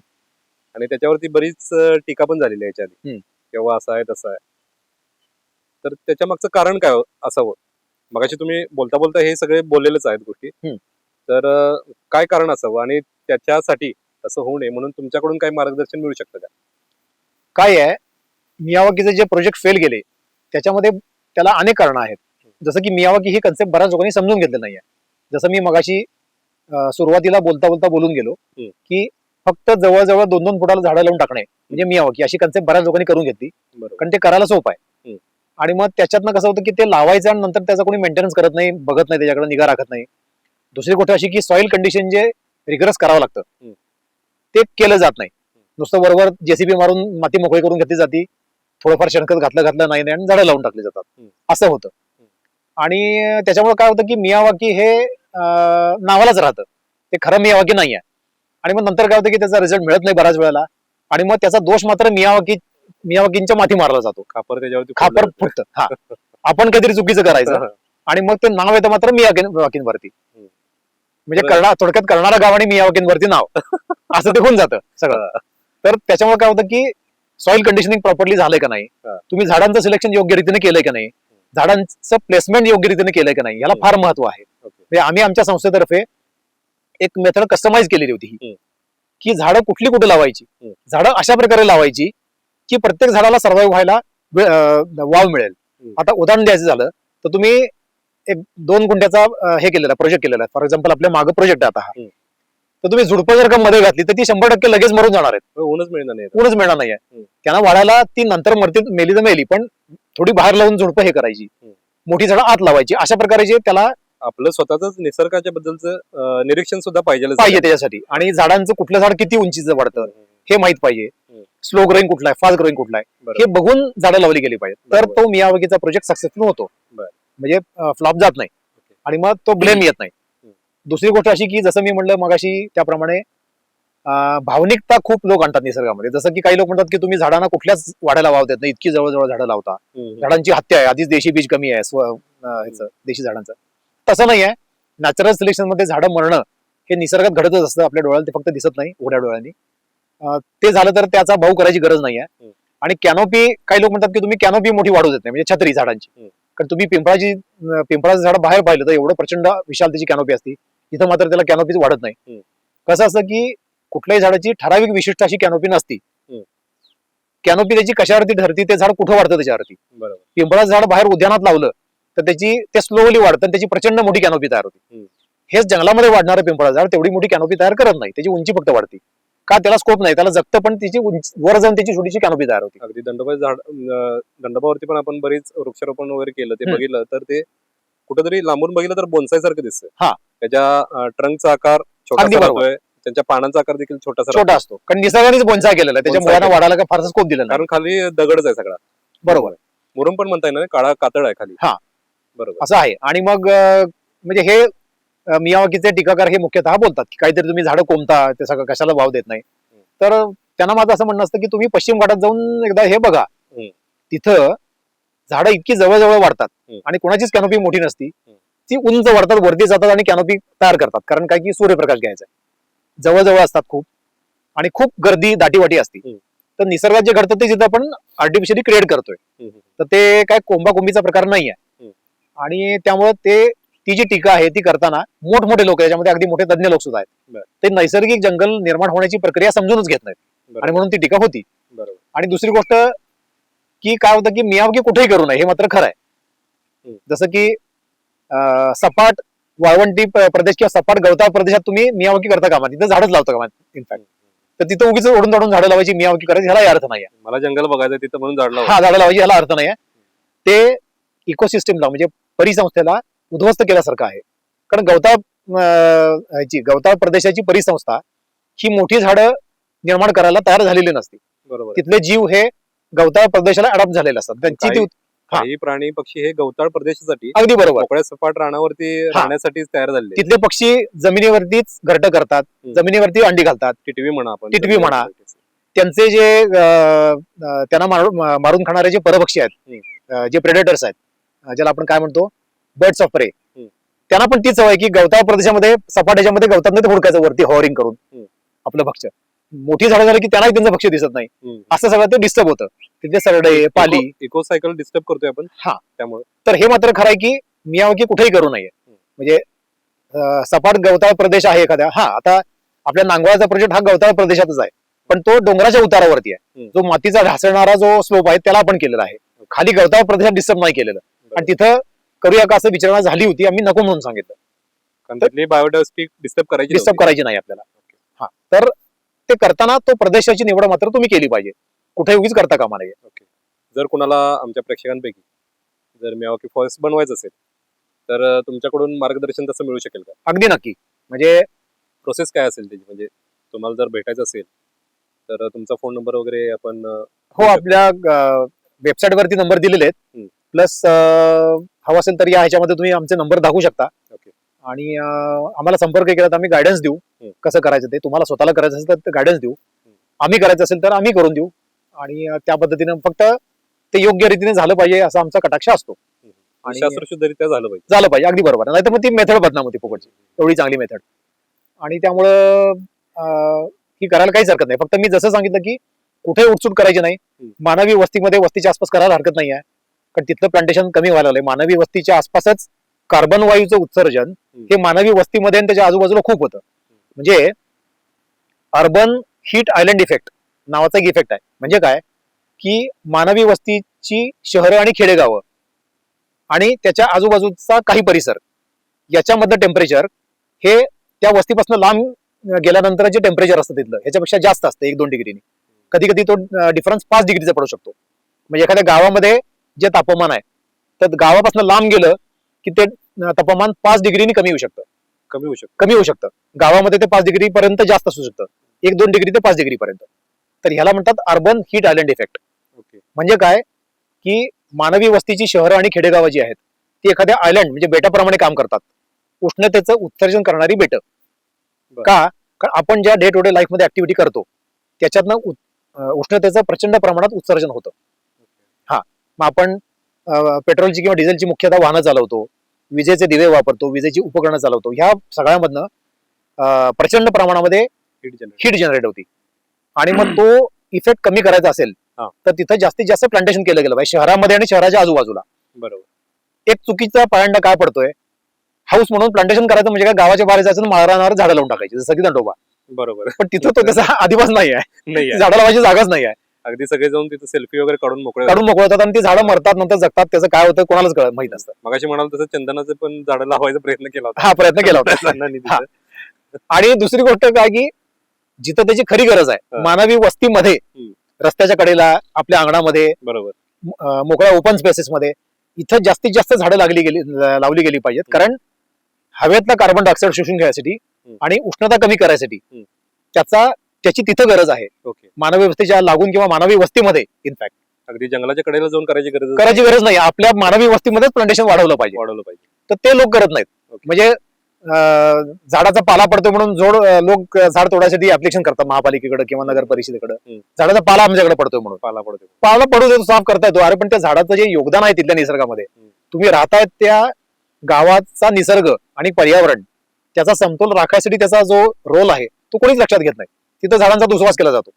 आणि त्याच्यावरती बरीच टीका पण झालेली आहे याच्या आधी, तेव्हा असं आहे तसं आहे. तर त्याच्या मागचं कारण काय असावं? मगाशी तुम्ही बोलता बोलता हे सगळे बोललेलेच आहेत गोष्टी. तर काय कारण असावं आणि त्याच्यासाठी तसं होऊ नये म्हणून तुमच्याकडून काही मार्गदर्शन मिळू शकतं का? काय आहे, मियावाकीचे जे प्रोजेक्ट फेल गेले त्याच्यामध्ये त्याला अनेक कारण आहेत. जसं की मियावाकी ही कन्सेप्ट बऱ्याच लोकांनी समजून घेतलं नाहीये. जसं मी मगाशी सुरुवातीला बोलता बोलता बोलून गेलो की फक्त जवळजवळ 2-2 फुटाला झाडं लावून टाकणे म्हणजे मियावाकी, अशी कन्सेप्ट बऱ्याच लोकांनी करून घेतली. कारण ते करायला सोपं आहे. आणि मग त्याच्यातनं कसं होतं की ते लावायचं आणि नंतर त्याचा कोणी मेंटेनन्स करत नाही, बघत नाही, त्याच्याकडे निगा राखत नाही. दुसरी गोष्ट अशी की सॉइल कंडिशन जे रिगरस करावं लागतं ते केलं जात नाही. नुसतं वरवर जेसीबी मारून माती मोकळी करून घेतली जाती, थोडंफार शेणखत घातलं नाही आणि झाडं लावून टाकली जातात, असं होतं. आणि त्याच्यामुळे काय होतं की मियावाकी हे नावालाच राहतं, ते खरं मियावाकी नाही आहे. आणि मग नंतर काय होतं की त्याचा रिझल्ट मिळत नाही बऱ्याच वेळेला. आणि मग त्याचा दोष मात्र मियावाकींच्या माथी मारला जातो. खापर त्याच्यावरती खापर फुटतं. हा, आपण काहीतरी चुकीचं करायचं आणि मग ते नाव येतं मात्र मियावाकींवरती. म्हणजे थोडक्यात करणारा गाव आणि मियावाकींवरती नाव असं ते होऊन जातं सगळं. तर त्याच्यामुळे काय होतं की सॉइल कंडिशनिंग प्रॉपरली झालंय का नाही, तुम्ही झाडांचं सिलेक्शन योग्य रीतीने केलंय का नाही, झाडांचं प्लेसमेंट योग्य रीतीने केलंय का नाही, याला फार महत्व आहे. म्हणजे आम्ही आमच्या संस्थेतर्फे एक मेथड कस्टमाइज केलेली होती की झाडं कुठे लावायची, झाडं अशा प्रकारे लावायची की प्रत्येक झाडाला सर्वाइव्ह व्हायला वाव मिळेल. आता उदाहरण द्यायचं झालं तर तुम्ही एक 2 गुंठ्याचा हे केलेला प्रोजेक्ट केलेला आहे. फॉर एक्झाम्पल आपल्या मागे प्रोजेक्ट आहे आता हा, तर तुम्ही झुडपं जर का मध्ये घातली तर ती 100% लगेच मरून जाणार आहेत. ऊनच मिळणार नाही. ऊनच मिळणार नाहीये. त्यांना वाढायला ती नंतर मेली तर मेली, पण थोडी बाहेर लावून झुडपं हे करायची, मोठी झाडं आत लावायची. अशा प्रकारे जे त्याला आपलं स्वतःच निसर्गाच्या बद्दलचं निरीक्षण सुद्धा पाहिजे त्याच्यासाठी. आणि झाडांचं कुठलं झाड किती उंचीचं वाढतं हे माहित पाहिजे, स्लो ग्रोईंग कुठला आहे, फास्ट ग्रोईंग कुठला आहे, हे बघून झाडं लावली गेली पाहिजे. तर तो मियावाकीचा प्रोजेक्ट सक्सेसफुल होतो, म्हणजे फ्लॉप जात नाही आणि मग तो ब्लेम येत नाही. दुसरी गोष्ट अशी की जसं मी म्हणलं मगाशी त्याप्रमाणे भावनिकता खूप लोक आणतात निसर्गामध्ये. जसं की काही लोक म्हणतात की तुम्ही झाडांना कुठल्याच वाढायला वाव देत नाही, इतकी जवळजवळ झाडं लावता, झाडांची हत्या आहे, आधीच देशी बीज कमी आहे देशी झाडांचं. तसं नाही आहे. नॅचरल सिलेक्शन मध्ये झाडं मरणं हे निसर्गात घडतच असतं, आपल्या डोळ्याला ते फक्त दिसत नाही उघड्या डोळ्यांनी. ते झालं तर त्याचा भाऊ करायची गरज नाही आहे. आणि कॅनोपी, काही लोक म्हणतात की तुम्ही कॅनोपी मोठी वाढू देत नाही, म्हणजे छत्री झाडांची. कारण तुम्ही पिंपळाचं झाड बाहेर पाहिलं तर एवढं प्रचंड विशाल त्याची कॅनोपी असती, इथं मात्र त्याला कॅनोपीच वाढत नाही. कसं असतं की कुठल्याही झाडाची ठराविक विशिष्ट अशी कॅनोपी नसती. कॅनोपी त्याची कशावरती ठरती, ते झाड कुठं वाढतं त्याच्यावरती. पिंपळाचं झाड बाहेर उद्यानात लावलं तर ते स्लोली वाढतं आणि त्याची प्रचंड मोठी कॅनोपी तयार होती. हेच जंगलामध्ये वाढणारं पिंपळाचं झाड तेवढी मोठी कॅनोपी तयार करत नाही, त्याची उंची फक्त वाढते. का, त्याला स्कोप नाही, त्याला जगतं पण त्याची वर जाऊन त्याची छोटीशी कॅनोपी तयार होती. अगदी दंडोबावरती पण आपण बरीच वृक्षारोपण वगैरे केलं, ते बघितलं तर ते कुठेतरी लांबून बघितलं तर बोनसाई सारखं दिसतं. त्याच्या ट्रंकचा आकार छोटा होतोय, त्यांच्या पानांचा आकार देखील छोटासा छोटा असतो, कारण निसर्गानेच बोनसाय केलेला आहे, त्याच्या बोनसाय मुळांना वाढायला काय फारसा स्कोप दिला नाही. कारण खाली दगडच आहे सगळा. बरोबर, मुरुम पण म्हणता येणार, काळा कातळ आहे खाली. हा. बरोबर. असं आहे. आणि मग म्हणजे हे मियावाकीचे टीकाकार हे मुख्यतः बोलतात की काहीतरी तुम्ही झाडं कोणता, ते सगळं कशाला भाव देत नाही. तर त्यांना माझं असं म्हणणं असतं की तुम्ही पश्चिम घाटात जाऊन एकदा हे बघा, तिथं झाडं इतकी जवळजवळ वाढतात आणि कोणाचीच कॅनोपी मोठी नसती, ती उंच वाढतात, वरती जातात आणि कॅनोपी तयार करतात. कारण काय की सूर्यप्रकाश घ्यायचा आहे, जवळजवळ असतात खूप, आणि खूप गर्दी दाटीवाटी असते. तर निसर्गात जे घडतं ते जिथं आपण आर्टिफिशियली क्रिएट करतोय, तर ते काय कोंबाकोंबीचा प्रकार नाही आहे. आणि त्यामुळे ती जी टीका आहे ती करताना मोठमोठे लोक, याच्यामध्ये अगदी मोठे तज्ञ लोक सुद्धा आहेत, ते नैसर्गिक जंगल निर्माण होण्याची प्रक्रिया समजूनच घेत नाहीत, आणि म्हणून ती टीका होती. आणि दुसरी गोष्ट की काय होतं की मियावाकी कुठेही करू नये, हे मात्र खरं आहे. जसं की सपाट वाळवंटी प्रदेश किंवा सपाट गवताळ प्रदेशात तुम्ही मियावाकी करता कामा, तिथं झाडच लावता कामा इनफॅक्ट. तर तिथं उगीच ओढून झाडून झाडं लावायची, मियावाकी करायची, ह्याला अर्थ नाही आहे. मला जंगल बघायचं तिथं म्हणून झाड लावा. हा, झाडं लावायची ह्याला अर्थ नाही आहे. ते इकोसिस्टमला म्हणजे परिसंस्थेला उद्ध्वस्त केल्यासारखं आहे. कारण गवताळ प्रदेशाची परिसंस्था ही मोठी झाडं निर्माण करायला तयार झालेली नसते. बरोबर. तिथले जीव हे गवताळ प्रदेशाला अडॉप्ट झालेले असतात. त्यांची काही प्राणी पक्षी हे गवताळ प्रदेशासाठी, अगदी बरोबर, मोकळ्या सपाट रानावरती राहण्यासाठी तयार झाले. तिथले पक्षी जमिनीवरतीच घरटं करतात, जमिनीवरती अंडी घालतात. टिटवी म्हणा आपण, टिटवी म्हणा, त्यांचे जे त्यांना मारून खाणारे जे परभक्षी आहेत, जे प्रेडेटर्स आहेत, ज्याला आपण काय म्हणतो बर्ड्स ऑफ प्रे, त्यांना पण तीच सवय की गवताळ प्रदेशामध्ये सपाट्याच्यामध्ये गवतात हुडकायचं वरती हॉवरिंग करून आपलं भक्ष्य. मोठी झाडं झाली की त्यांनाही त्यांचं भक्ष्य दिसत नाही, असं सगळं ते डिस्टर्ब होतं. तिथे सरडे, पाली, इको सायकल डिस्टर्ब करतोय आपण. हा, त्यामुळे तर हे मात्र खरं आहे की मियावाकी कुठेही करू नये. म्हणजे सपाट गवताळ प्रदेश आहे एखाद्या, हा, आता आपल्या नांगवाळचा प्रोजेक्ट हा गवताळ प्रदेशातच आहे, पण तो डोंगराच्या उतारावरती आहे. जो मातीचा ढासळणारा जो स्लोप आहे त्याला आपण केलेला आहे, खाली गवताळ प्रदेशात डिस्टर्ब नाही केलेलं. आणि तिथं करूया का असं विचारणा झाली होती, आम्ही नको म्हणून सांगितलं, कारण बायोडायव्हर्सिटी डिस्टर्ब करायची नाही आपल्याला. हा, तर ते करताना तो प्रदेशाची निवड मात्र तुम्ही केली पाहिजे, कुठे उगीच करता कामा नये. ओके. जर कुणाला आमच्या प्रेक्षकांपैकी जर मियावाकी फॉरेस्ट बनवायचं असेल तर तुमच्याकडून मार्गदर्शन तसं मिळू शकेल का? अगदी नक्की. म्हणजे प्रोसेस काय असेल त्याची, म्हणजे तुम्हाला जर भेटायचं असेल तर तुमचा फोन नंबर वगैरे आपण हो, आपल्या वेबसाईट वरती नंबर दिलेले आहेत, प्लस हवा असेल तर या ह्याच्यामध्ये तुम्ही आमचे नंबर दाखवू शकता. आणि आम्हाला संपर्क केला तर आम्ही गायडन्स देऊ कसं करायचं ते. तुम्हाला स्वतःला करायचं असेल तर गायडन्स देऊ, आम्ही करायचं असेल तर आम्ही करून देऊ, आणि त्या पद्धतीने फक्त ते योग्य रीतीने झालं पाहिजे असा आमचा कटाक्ष असतो. आणि शास्त्रशुद्धरित्या झालं पाहिजे अगदी बरोबर. नाही तर मग ती मेथड बदनाम होती फुकटची, एवढी चांगली मेथड. आणि त्यामुळं ही करायला काहीच हरकत नाही. फक्त मी जसं सांगितलं की कुठे उठसूट करायची नाही. मानवी वस्तीमध्ये, वस्तीच्या आसपास करायला हरकत नाही आहे, कारण तिथलं प्लांटेशन कमी व्हायला लागलंय. मानवी वस्तीच्या आसपासच कार्बन वायूचं उत्सर्जन हे मानवी वस्तीमध्ये आणि त्याच्या आजूबाजूला खूप होतं. म्हणजे अर्बन हीट आयलंड इफेक्ट नावाचा एक इफेक्ट आहे. म्हणजे काय की मानवी वस्तीची शहरं आणि खेडेगावं आणि त्याच्या आजूबाजूचा काही परिसर याच्यामधलं टेम्परेचर हे त्या वस्तीपासून लांब गेल्यानंतर जे टेम्परेचर असतं तिथलं ह्याच्यापेक्षा जास्त असतं 1-2 डिग्रीने. कधी कधी तो डिफरन्स 5 डिग्रीचा पडू शकतो. म्हणजे एखाद्या गावामध्ये जे तापमान आहे तर गावापासून लांब गेलं की ते तापमान 5 डिग्रीने कमी होऊ शकतं. गावामध्ये ते 5 डिग्री पर्यंत जास्त असू शकतं, 1-2 डिग्री ते 5 डिग्री पर्यंत. तर ह्याला म्हणतात अर्बन हीट आयलंड इफेक्ट. म्हणजे काय की मानवी वस्तीची शहरं आणि खेडेगावं जी आहेत ती एखाद्या आयलंड म्हणजे बेटाप्रमाणे काम करतात, उष्णतेचं उत्सर्जन करणारी बेट. का? कारण आपण ज्या डे टू डे लाईफ मध्ये ऍक्टिव्हिटी करतो त्याच्यातनं उष्णतेचं प्रचंड प्रमाणात उत्सर्जन होतं. हा, मग आपण पेट्रोलची किंवा डिझेलची मुख्यतः वाहनं चालवतो, विजेचे दिवे वापरतो, विजेची उपकरणं चालवतो, ह्या सगळ्यामधनं प्रचंड प्रमाणामध्ये हीट जनरेट होती. आणि मग तो इफेक्ट कमी करायचा असेल तर तिथं जास्तीत जास्त प्लांटेशन केलं गेलं पाहिजे शहरामध्ये आणि शहराच्या आजूबाजूला. बरोबर. एक चुकीचा पायंडा काय पडतोय, हाऊस म्हणून प्लांटेशन करायचं म्हणजे काय गावाच्या बाहेर जायचं माळरानावर झाडं लावून टाकायची जसं की दंडोबा. बरोबर. पण तिथं तो त्याचा आदिवास नाही आहे, झाडं लावायची जागाच नाही आहे. अगदी सगळे जाऊन तिथे सेल्फी वगैरे काढून मोकळे होतात आणि ती झाडं मरतात, नंतर जगतात, त्याचं काय होतं कोणालाच माहित असतं. मगाशी म्हणाल तसं चंदनाचं पण झाडं लावायचा प्रयत्न केला होता. हा, प्रयत्न केला होता. आणि दुसरी गोष्ट काय की जिथं त्याची खरी गरज आहे मानवी वस्तीमध्ये, रस्त्याच्या कडेला, आपल्या अंगणामध्ये, बरोबर, मोकळ्या ओपन स्पेसेस मध्ये इथं जास्तीत जास्त झाडं लावली गेली पाहिजेत. कारण हवेतला कार्बन डायऑक्साईड शोषून घ्यायसाठी आणि उष्णता कमी करायसाठी त्याची तिथं गरज आहे. ओके. मानवी वस्तीच्या लागून किंवा मानवी वस्तीमध्ये इनफॅक्ट अगदी जंगलाच्या कडेला जाऊन करायची गरज नाही. आपल्या मानवी वस्तीमध्येच प्लांटेशन वाढवलं पाहिजे. तर ते लोक करत नाहीत. ओके. म्हणजे झाडाचा पाला पडतो म्हणून लोक झाड तोडायसाठी ऍप्लिकेशन करतात महापालिकेकडे किंवा नगर परिषदेकडे. झाडाचा पाला आमच्याकडे पडतोय म्हणून. पाला पडू देतो, साफ करता येतो. अरे पण त्या झाडाचं जे योगदान आहे तिथल्या निसर्गामध्ये, तुम्ही राहतायत त्या गावाचा निसर्ग आणि पर्यावरण त्याचा समतोल राखायसाठी त्याचा जो रोल आहे तो कोणीच लक्षात घेत नाही. तिथं झाडांचा दुस्वास केला जातो.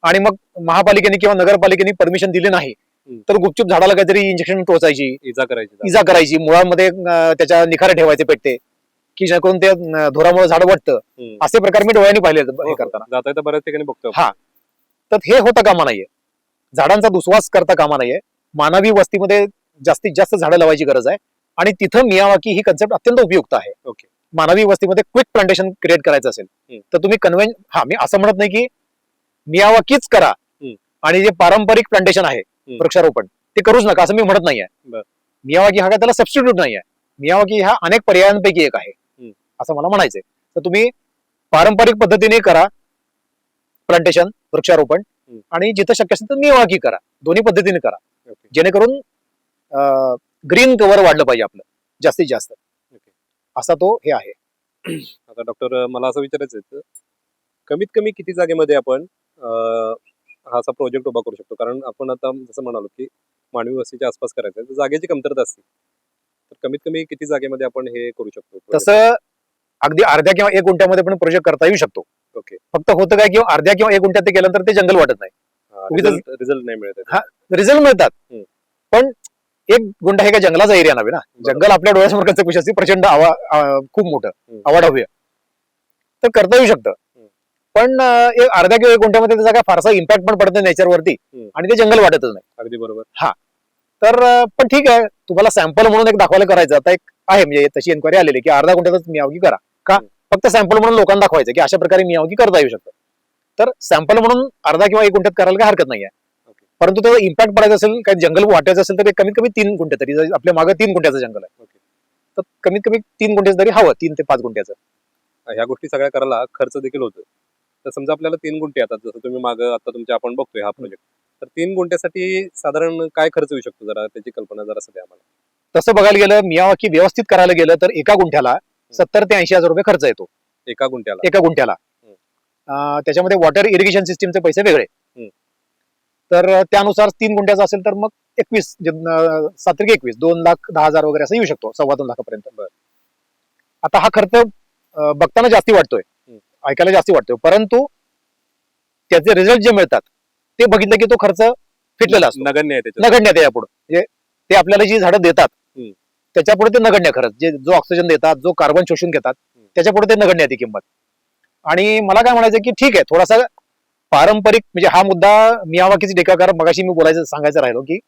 आणि मग महापालिकेने किंवा नगरपालिकेने परमिशन दिली नाही तर गुपचूप झाडाला काहीतरी इंजेक्शन टोचायची, इजा करायची, मुळांमध्ये त्याच्या निखारे ठेवायचे पेटते की जेणेकरून ते धुरामुळे झाड वाटतं. असे प्रकार मी डोळ्यांनी पाहिले हे करताना बऱ्याच ठिकाणी बघतो. हा, तर हे होता कामा नाहीये. झाडांचा दुस्वास करता कामा नाहीये. मानवी वस्तीमध्ये जास्तीत जास्त झाडं लावायची गरज आहे आणि तिथं मियावाकी ही कन्सेप्ट अत्यंत उपयुक्त आहे. ओके. मानवी वस्तीमध्ये क्विक प्लांटेशन क्रिएट करायचं असेल तर तुम्ही मी असं म्हणत नाही की मियावाकीच करा आणि जे पारंपरिक प्लांटेशन आहे वृक्षारोपण ते करूच नका असं मी म्हणत नाहीये. मियावाकी हा काय त्याला सबस्टिट्यूट नाहीये. मियावाकी हा अनेक पर्यायांपैकी एक आहे असं मला म्हणायचंय. तर तुम्ही पारंपरिक पद्धतीने करा प्लांटेशन, वृक्षारोपण, आणि जिथं शक्य असेल तर मियावाकी करा. दोन्ही पद्धतीने करा जेणेकरून ग्रीन कव्हर वाढलं पाहिजे आपलं जास्तीत जास्त. असा तो हे आहे. आता डॉक्टर मला असं विचारायचं कमीत कमी किती जागेमध्ये आपण हा असा प्रोजेक्ट उभा करू शकतो? कारण आपण आता जसं म्हणालो की मानवी वस्तीच्या आसपास करायचं तर जागेची कमतरता असते. तर कमीत कमी किती जागेमध्ये आपण हे करू शकतो? तसं अगदी अर्ध्या किंवा 1 गुंठ्यामध्ये पण प्रोजेक्ट करता येऊ शकतो. ओके. फक्त होतं काय किंवा अर्ध्या किंवा 1 गुंठ्यात ते केल्यानंतर ते जंगल वाटत नाही. रिझल्ट नाही मिळत. हा, रिझल्ट मिळतात पण 1 गुंठा हे काय जंगलाचा एरिया नव्हे ना. जंगल आपल्या डोळ्यासमोर कसं खुश असते, प्रचंड खूप मोठं आवाढव्य, तर करता येऊ शकतं. पण अर्ध्या किंवा 1 गुंठ्यामध्ये त्याचा काय फारसा इम्पॅक्ट पण पडत नाही नेचरवरती आणि ते जंगल वाटतच नाही. अगदी बरोबर. हा, तर पण ठीक आहे, तुम्हाला सॅम्पल म्हणून एक दाखवायला करायचं. आता एक आहे म्हणजे तशी एन्क्वायरी आलेली की अर्धा गुंठ्यातच मियावाकी करा. का? फक्त सॅम्पल म्हणून लोकांना दाखवायचं की अशा प्रकारे मियावाकी करता येऊ शकतं. तर सॅम्पल म्हणून अर्धा किंवा 1 गुंठ्यात करायला काही हरकत नाही आहे. परंतु त्याचा इम्पॅक्ट पडायचा असेल, काही जंगल वाटायचं असेल तर कमीत कमी 3 गुंठे तरी, आपल्या मागे 3 गुंठ्याचं जंगल आहे तर कमीत कमी 3 गुंठ्याचं तरी हवं, 3 ते 5 गुंठ्याचं. ह्या गोष्टी सगळ्या करायला खर्च देखील होतो. तर समजा आपल्याला 3 गुंठे आता जसं तुम्ही मागं आता तुमच्या आपण बघतोय हा प्रोजेक्ट, तर 3 गुंठ्यासाठी साधारण काय खर्च येऊ शकतो? जरा त्याची कल्पना जरा सध्या आम्हाला. तसं बघायला गेलं मियावाकी व्यवस्थित करायला गेलं तर एका गुंठ्याला 70 ते 80 हजार रुपये खर्च येतो. एका गुंठ्याला. त्याच्यामध्ये वॉटर इरिगेशन सिस्टीमचे पैसे वेगळे. तर त्यानुसार 3 गुंठ्याचा असेल तर मग 21 सात्रिक 21 2,10,000 वगैरे असं येऊ शकतो, 2.25 लाखापर्यंत. आता हा खर्च बघताना जास्ती वाटतोय, ऐकायला जास्ती वाटतोय, परंतु त्याचे रिझल्ट जे मिळतात ते बघितलं की तो खर्च फिटलेला असतो, नगण्य आहे यापुढे. म्हणजे ते आपल्याला जी झाडं देतात त्याच्यापुढे ते नगण्य खरंच, जो ऑक्सिजन देतात, जो कार्बन शोषून घेतात त्याच्यापुढे ते नगण्य आहे ती किंमत. आणि मला काय म्हणायचं की ठीक आहे, थोडासा पारंपरिक म्हणजे हा मुद्दा मियावाकीचे टीकाकार, मगाशी मी सांगायचं राहिलो की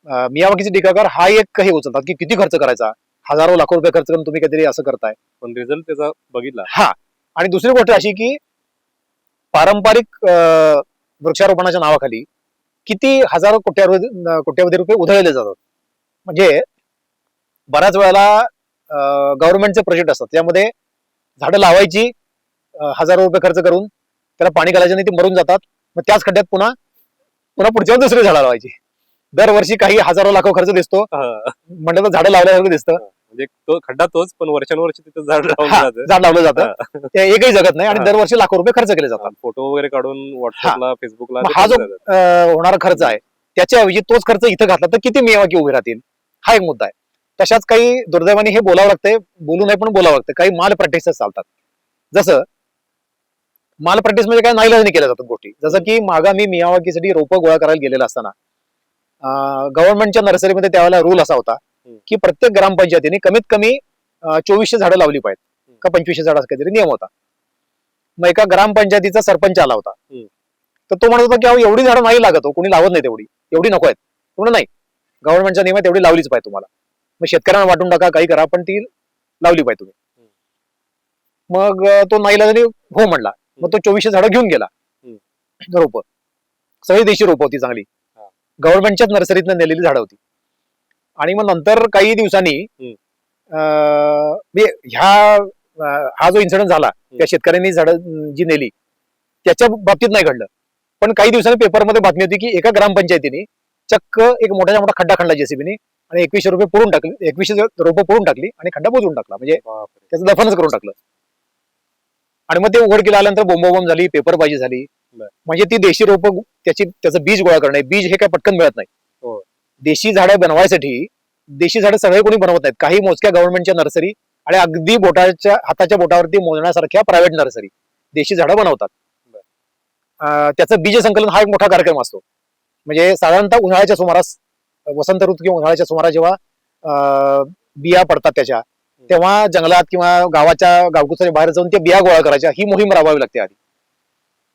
मियावाकीचे टीकाकार हा एक हे उचलतात की किती खर्च करायचा, हजारो लाखो रुपये खर्च करून तुम्ही काहीतरी असं करताय, पण रिझल्ट त्याचा बघितला. हा, आणि दुसरी गोष्ट अशी की पारंपरिक वृक्षारोपणाच्या नावाखाली किती हजारो कोट्यावधी रुपये उधळले जातात. म्हणजे बऱ्याच वेळेला गव्हर्नमेंटचे प्रोजेक्ट असतात, त्यामध्ये झाडं लावायची हजारो रुपये खर्च करून त्याला पाणी घालायचं नाही, ते मरून जातात. मग त्याच खड्ड्यात पुन्हा पुढच्या दुसरी झाडं लावायची. दरवर्षी काही हजारो लाखो खर्च दिसतो, म्हणलं तर झाडं लावल्यासारखं दिसतं. म्हणजे तो खड्डा तोच, पण वर्षानुवर्षी तिथं झाड लावलं जातं, ते एकही जगत नाही आणि दरवर्षी लाखो रुपये खर्च केले जातात. फोटो वगैरे काढून व्हॉट्सअपला, फेसबुकला. हा जो होणारा खर्च आहे त्याच्याऐवजी तोच खर्च इथं घातला तर किती मियावाकी उभे राहतील, हा एक मुद्दा आहे. तशाच काही दुर्दैवाने हे बोलावं लागतंय, बोलू नये पण बोलावं लागतं, काही माल प्रॅक्टिसेस चालतात. जसं माल प्रॅक्टिस म्हणजे काय नाईलाजाने केल्या जातात गोष्टी. जसं की मागा मी मियावाकीसाठी रोपं गोळा करायला गेलेला असताना गव्हर्नमेंटच्या नर्सरीमध्ये त्यावेळेला रूल असा होता की प्रत्येक ग्रामपंचायतीने कमीत कमी 2400 झाडं लावली पाहिजेत का 2500 झाडं काहीतरी नियम होता. मग एका ग्रामपंचायतीचा सरपंच आला होता, तर तो म्हणत होता की अहो एवढी झाडं नाही लागत, कोणी लावत नाही, एवढी नको आहेत. म्हणून नाही, गव्हर्नमेंटच्या नियमात एवढी लावलीच पाहिजे तुम्हाला, मग शेतकऱ्यांना वाटून टाका, काही करा, पण ती लावली पाहिजे तुम्ही. मग तो नाईलाजाने हो म्हणला. मग तो 2400 झाडं घेऊन गेला, रोपं, सगळी देशी रोपं होती चांगली, गव्हर्नमेंटच्याच नर्सरीतनं नेलेली झाडं होती. आणि मग नंतर काही दिवसांनी ह्या हा जो इन्सिडेंट झाला त्या शेतकऱ्यांनी झाडं जी नेली त्याच्या बाबतीत नाही घडलं. पण काही दिवसांनी पेपरमध्ये बातमी होती की एका ग्रामपंचायतीने चक्क एक मोठ्या मोठा खड्डा खणला जेसीबीने आणि 2100 रुपये पुरून टाकले, 2100 रोपं पुरून टाकली आणि खड्डा बुजवून टाकला, म्हणजे बापरे. त्याचं दफनच करून टाकलं. आणि मग ते उघडकीला आल्यानंतर बोंबाबोंब झाली, पेपरबाजी झाली. बर. म्हणजे ती देशी रोपं त्याचं बीज गोळा करणे, बीज हे काय पटकन मिळत नाही. हो. देशी झाडं बनवायसाठी देशी झाडं सगळे कोणी बनवत नाहीत. काही मोजक्या गव्हर्नमेंटच्या नर्सरी आणि अगदी हाताच्या बोटावरती मोजण्यासारख्या प्रायव्हेट नर्सरी देशी झाडं बनवतात. त्याचं बीज संकलन हा एक मोठा कार्यक्रम असतो. म्हणजे साधारणतः उन्हाळ्याच्या सुमारास, वसंत ऋतू किंवा उन्हाळ्याच्या सुमारास जेव्हा बिया पडतात त्याच्या, तेव्हा जंगलात किंवा गावकुचाच्या बाहेर जाऊन त्या बिया गोळा करायच्या, ही मोहीम राबवावी लागते आधी.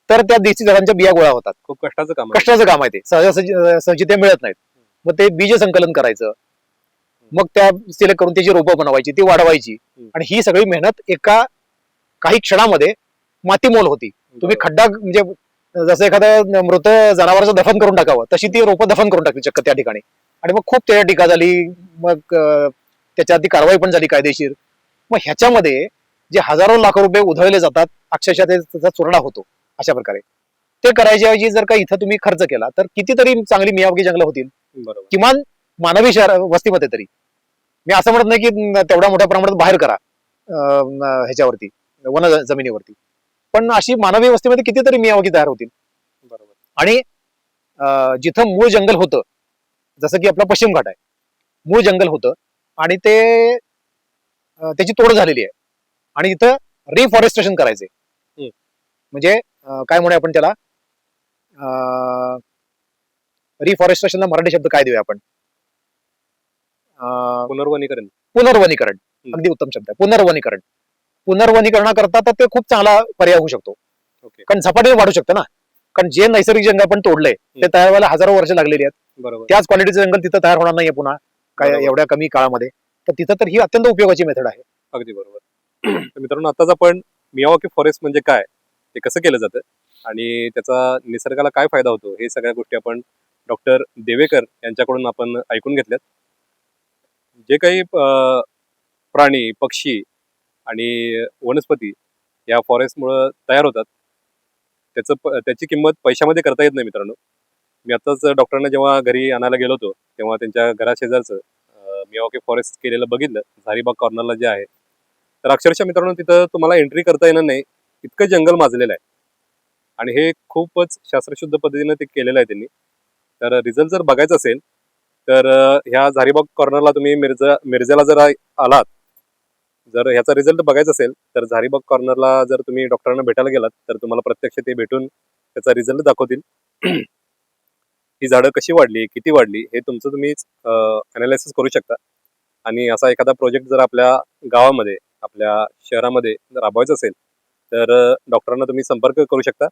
तर त्या देशी झाडांच्या बिया गोळा होतात. खूप कष्टाचं काम आहे. कष्टाचं काम आहे ते, सहजी ते मिळत नाहीत. मग ते बीज संकलन करायचं, मग त्या सिलेक्ट करून त्याची रोपं बनवायची, ती वाढवायची, आणि ही सगळी मेहनत एका काही क्षणामध्ये मातीमोल होती. तुम्ही खड्डा म्हणजे जसं एखाद्या मृत जनावराचं दफन करून टाकावं तशी ती रोपं दफन करून टाकली चक्क त्या ठिकाणी. आणि मग खूप त्याच्या टीका झाली, मग त्याच्यात ती कारवाई पण झाली कायदेशीर. मग ह्याच्यामध्ये जे हजारो लाखो रुपये उधळले जातात, अक्षरशः त्याचा चुरणा होतो. अशा प्रकारे ते करायच्या ऐवजी जर का इथं तुम्ही खर्च केला तर कितीतरी चांगली मियावाकी जंगलं होतील, बरोबर. किमान मानवी शहर वस्तीमध्ये तरी. मी असं म्हणत नाही की तेवढ्या मोठ्या प्रमाणात बाहेर करा ह्याच्यावरती वन जमिनीवरती, पण अशी मानवी वस्तीमध्ये कितीतरी मियावाकी तयार होतील. बरोबर. आणि जिथं मूळ जंगल होतं, जसं की आपला पश्चिम घाट आहे, मूळ जंगल होतं आणि ते त्याची तोड झालेली आहे आणि इथं रिफॉरेस्टेशन करायचे. म्हणजे काय म्हणूया आपण त्याला, रिफॉरेस्टेशनला मराठी शब्द काय देऊया आपण, पुनर्वनीकरण. पुनर्वनीकरण. अगदी उत्तम शब्द आहे, पुनर्वनीकरण. पुनर्वनीकरणाकरता तर ते खूप चांगला पर्याय होऊ शकतो. ओके. कारण झपाट्याने वाढू शकतं ना. कारण जे नैसर्गिक जंगल आपण तोडलंय ते तयार व्हायला हजारो वर्ष लागलेली आहेत. बरोबर. त्याच क्वालिटीचं जंगल तिथं तयार होणार नाहीये पुन्हा काय बरोबर. एवढ्या कमी काळामध्ये. तर तिथं तर ही अत्यंत उपयोगाची मेथड आहे. अगदी बरोबर. तर मित्रांनो, आताच आपण मियावाकी फॉरेस्ट म्हणजे काय, ते कसं केलं जातं आणि त्याचा निसर्गाला काय फायदा होतो, हे सगळ्या गोष्टी आपण डॉक्टर देवेकर यांच्याकडून आपण ऐकून घेतल्यात. जे काही प्राणी, पक्षी आणि वनस्पती या फॉरेस्टमुळं तयार होतात, त्याची किंमत पैशामध्ये करता येत नाही मित्रांनो. मी आताच डॉक्टरांना जेव्हा घरी आणायला गेलो होतो तेव्हा त्यांच्या घराशेजारचं मियावाकी फॉरेस्ट केलेलं बघितलं, झारीबाग कॉर्नरला जे आहे. तर अक्षरशः मित्रांनो तिथं तुम्हाला एंट्री करता येणार नाही, इतकं जंगल माजलेलं आहे आणि हे खूपच शास्त्रशुद्ध पद्धतीने ते केलेलं आहे त्यांनी. तर रिझल्ट जर बघायचा असेल तर ह्या झारीबाग कॉर्नरला तुम्ही मिरजेला जर आलात, जर ह्याचा रिझल्ट बघायचा असेल तर झारीबाग कॉर्नरला जर तुम्ही डॉक्टरांना भेटायला गेलात तर तुम्हाला प्रत्यक्ष ते भेटून त्याचा रिझल्ट दाखवतील. ही झाडं कशी वाढली, किती वाढली, हे तुमचं तुम्हीच अनालिसिस करू शकता. आणि असा एखादा प्रोजेक्ट जर आपल्या गावामध्ये, आपल्या शहरामध्ये जर राबवायचा असेल तर डॉक्टरांना तुम्ही संपर्क करू शकता.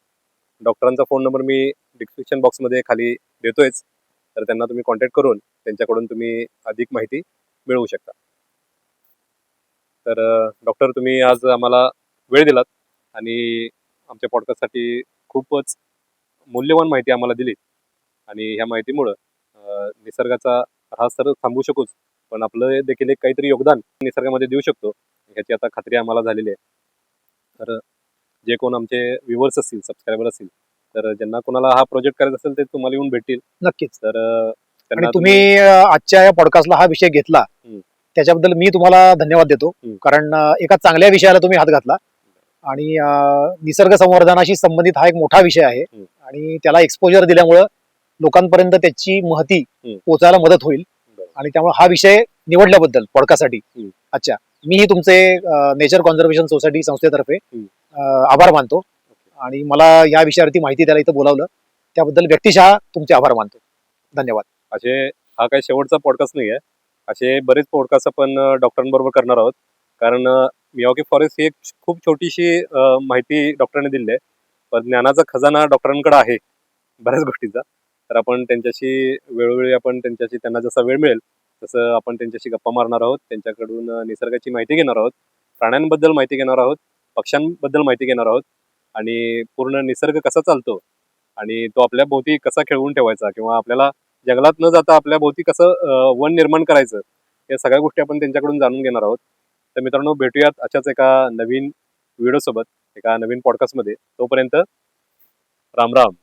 डॉक्टरांचा फोन नंबर मी डिस्क्रिप्शन बॉक्समध्ये खाली देतोयच, तर त्यांना तुम्ही कॉन्टॅक्ट करून त्यांच्याकडून तुम्ही अधिक माहिती मिळवू शकता. तर डॉक्टर, तुम्ही आज आम्हाला वेळ दिलात आणि आमच्या पॉडकास्टसाठी खूपच मूल्यवान माहिती आम्हाला दिली आणि ह्या माहितीमुळं निसर्गाचा ऱ्हास तर थांबवू शकूच, पण आपलं देखील एक काहीतरी योगदान निसर्गामध्ये देऊ शकतो ह्याची आता खात्री आम्हाला झालेली आहे. तर जे कोण आमचे व्ह्युअर्स असतील, सबस्क्रायबर असतील, तर ज्यांना कोणाला हा प्रोजेक्ट करायचा असेल ते तुम्हाला येऊन भेटतील. नक्कीच. तर आणि त्यांना तुम्ही आजच्या या पॉडकास्टला हा विषय घेतला त्याच्याबद्दल मी तुम्हाला धन्यवाद देतो. कारण एका चांगल्या विषयाला तुम्ही हात घातला आणि निसर्ग संवर्धनाशी संबंधित हा एक मोठा विषय आहे आणि त्याला एक्सपोजर दिल्यामुळं लोकांपर्यंत त्याची महती पोहोचायला मदत होईल. आणि त्यामुळे हा विषय निवडल्याबद्दल पॉडकास्टसाठी अच्छा मीही तुमचे नेचर कॉन्झर्वेशन सोसायटी संस्थेतर्फे आभार मानतो आणि मला या विषयावरती माहिती द्यायला इथं बोलावलं त्याबद्दल व्यक्तिशः तुमचे आभार मानतो. धन्यवाद. असे हा काही शेवटचा पॉडकास्ट नाही आहे, असे बरेच पॉडकास्ट आपण डॉक्टरांबरोबर करणार आहोत. कारण मियावाकी फॉरेस्ट ही एक खूप छोटीशी माहिती डॉक्टरांनी दिली आहे, पण ज्ञानाचा खजाना डॉक्टरांकडे आहे बऱ्याच गोष्टींचा. तर आपण त्यांच्याशी वेळोवेळी त्यांना जसा वेळ मिळेल तसं आपण त्यांच्याशी गप्पा मारणार आहोत, त्यांच्याकडून निसर्गाची माहिती घेणार आहोत, प्राण्यांबद्दल माहिती घेणार आहोत, पक्ष्यांबद्दल माहिती घेणार आहोत आणि पूर्ण निसर्ग कसा चालतो आणि तो आपल्या भोवती कसा खेळवून ठेवायचा किंवा आपल्याला जंगलात न जाता आपल्या भोवती कसं वन निर्माण करायचं, या सगळ्या गोष्टी आपण त्यांच्याकडून जाणून घेणार आहोत. तर मित्रांनो भेटूयात अशाच एका नवीन व्हिडिओ सोबत एका नवीन पॉडकास्टमध्ये. तोपर्यंत राम राम.